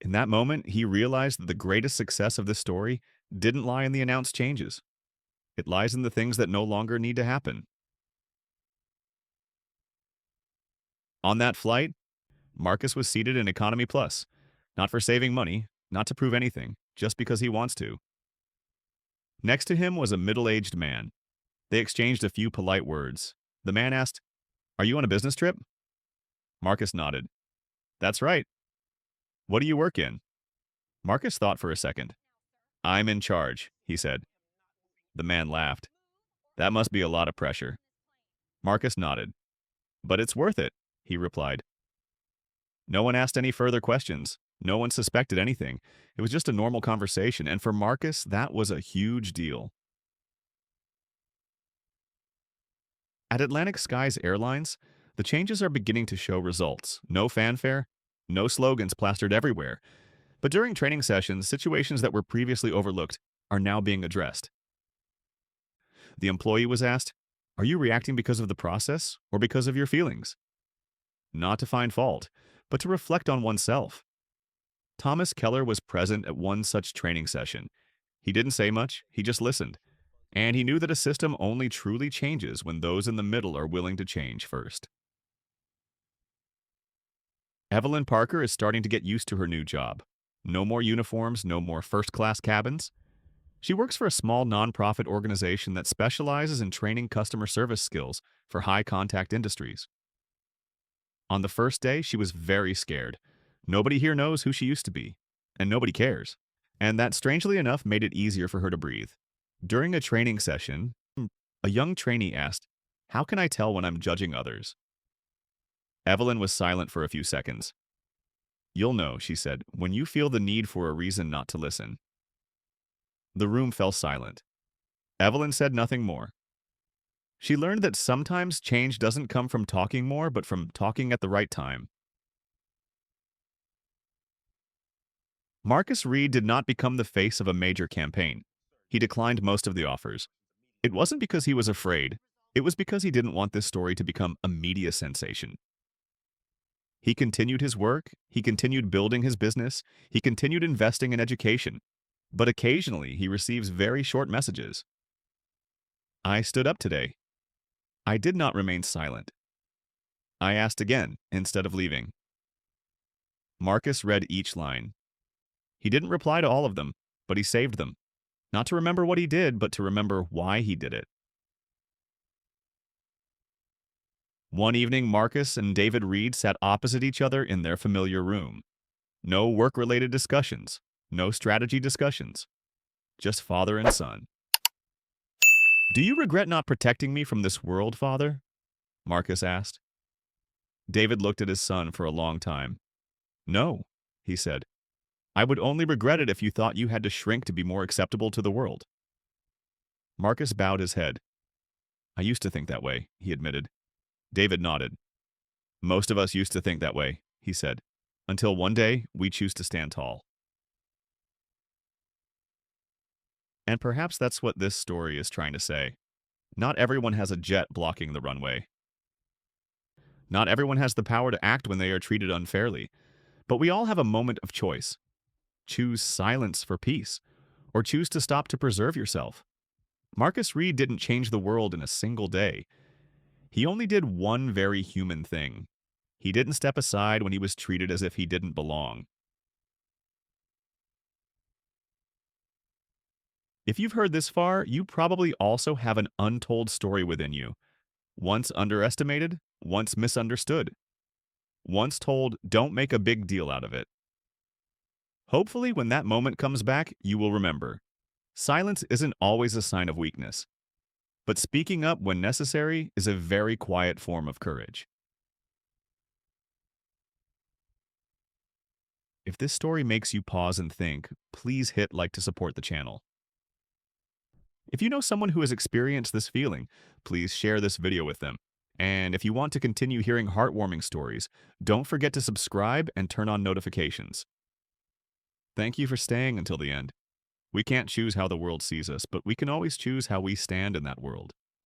In that moment, he realized that the greatest success of this story didn't lie in the announced changes. It lies in the things that no longer need to happen. On that flight, Marcus was seated in Economy Plus, not for saving money, not to prove anything, just because he wants to. Next to him was a middle-aged man. They exchanged a few polite words. The man asked, "Are you on a business trip?" Marcus nodded. "That's right." "What do you work in?" Marcus thought for a second. "I'm in charge," he said. The man laughed. "That must be a lot of pressure." Marcus nodded. "But it's worth it," he replied. No one asked any further questions. No one suspected anything. It was just a normal conversation, and for Marcus, that was a huge deal. At Atlantic Skies Airlines, the changes are beginning to show results. No fanfare, no slogans plastered everywhere. But during training sessions, situations that were previously overlooked are now being addressed. The employee was asked, "Are you reacting because of the process or because of your feelings?" Not to find fault, but to reflect on oneself. Thomas Keller was present at one such training session. He didn't say much, he just listened. And he knew that a system only truly changes when those in the middle are willing to change first. Evelyn Parker is starting to get used to her new job. No more uniforms, no more first-class cabins. She works for a small nonprofit organization that specializes in training customer service skills for high-contact industries. On the first day, she was very scared. Nobody here knows who she used to be, and nobody cares. And that, strangely enough, made it easier for her to breathe. During a training session, a young trainee asked, "How can I tell when I'm judging others?" Evelyn was silent for a few seconds. "You'll know," she said, "when you feel the need for a reason not to listen." The room fell silent. Evelyn said nothing more. She learned that sometimes change doesn't come from talking more, but from talking at the right time. Marcus Reed did not become the face of a major campaign. He declined most of the offers. It wasn't because he was afraid. It was because he didn't want this story to become a media sensation. He continued his work, he continued building his business, he continued investing in education. But occasionally he receives very short messages. "I stood up today. I did not remain silent. I asked again instead of leaving." Marcus read each line. He didn't reply to all of them, but he saved them. Not to remember what he did, but to remember why he did it. One evening, Marcus and David Reed sat opposite each other in their familiar room. No work-related discussions, no strategy discussions, just father and son. "Do you regret not protecting me from this world, Father?" Marcus asked. David looked at his son for a long time. "No," he said. "I would only regret it if you thought you had to shrink to be more acceptable to the world." Marcus bowed his head. "I used to think that way," he admitted. David nodded. "Most of us used to think that way," he said, "until one day we choose to stand tall." And perhaps that's what this story is trying to say. Not everyone has a jet blocking the runway. Not everyone has the power to act when they are treated unfairly. But we all have a moment of choice. Choose silence for peace, or choose to stop to preserve yourself. Marcus Reed didn't change the world in a single day. He only did one very human thing. He didn't step aside when he was treated as if he didn't belong. If you've heard this far, you probably also have an untold story within you. Once underestimated, once misunderstood. Once told, don't make a big deal out of it. Hopefully, when that moment comes back, you will remember. Silence isn't always a sign of weakness, but speaking up when necessary is a very quiet form of courage. If this story makes you pause and think, please hit like to support the channel. If you know someone who has experienced this feeling, please share this video with them. And if you want to continue hearing heartwarming stories, don't forget to subscribe and turn on notifications. Thank you for staying until the end. We can't choose how the world sees us, but we can always choose how we stand in that world.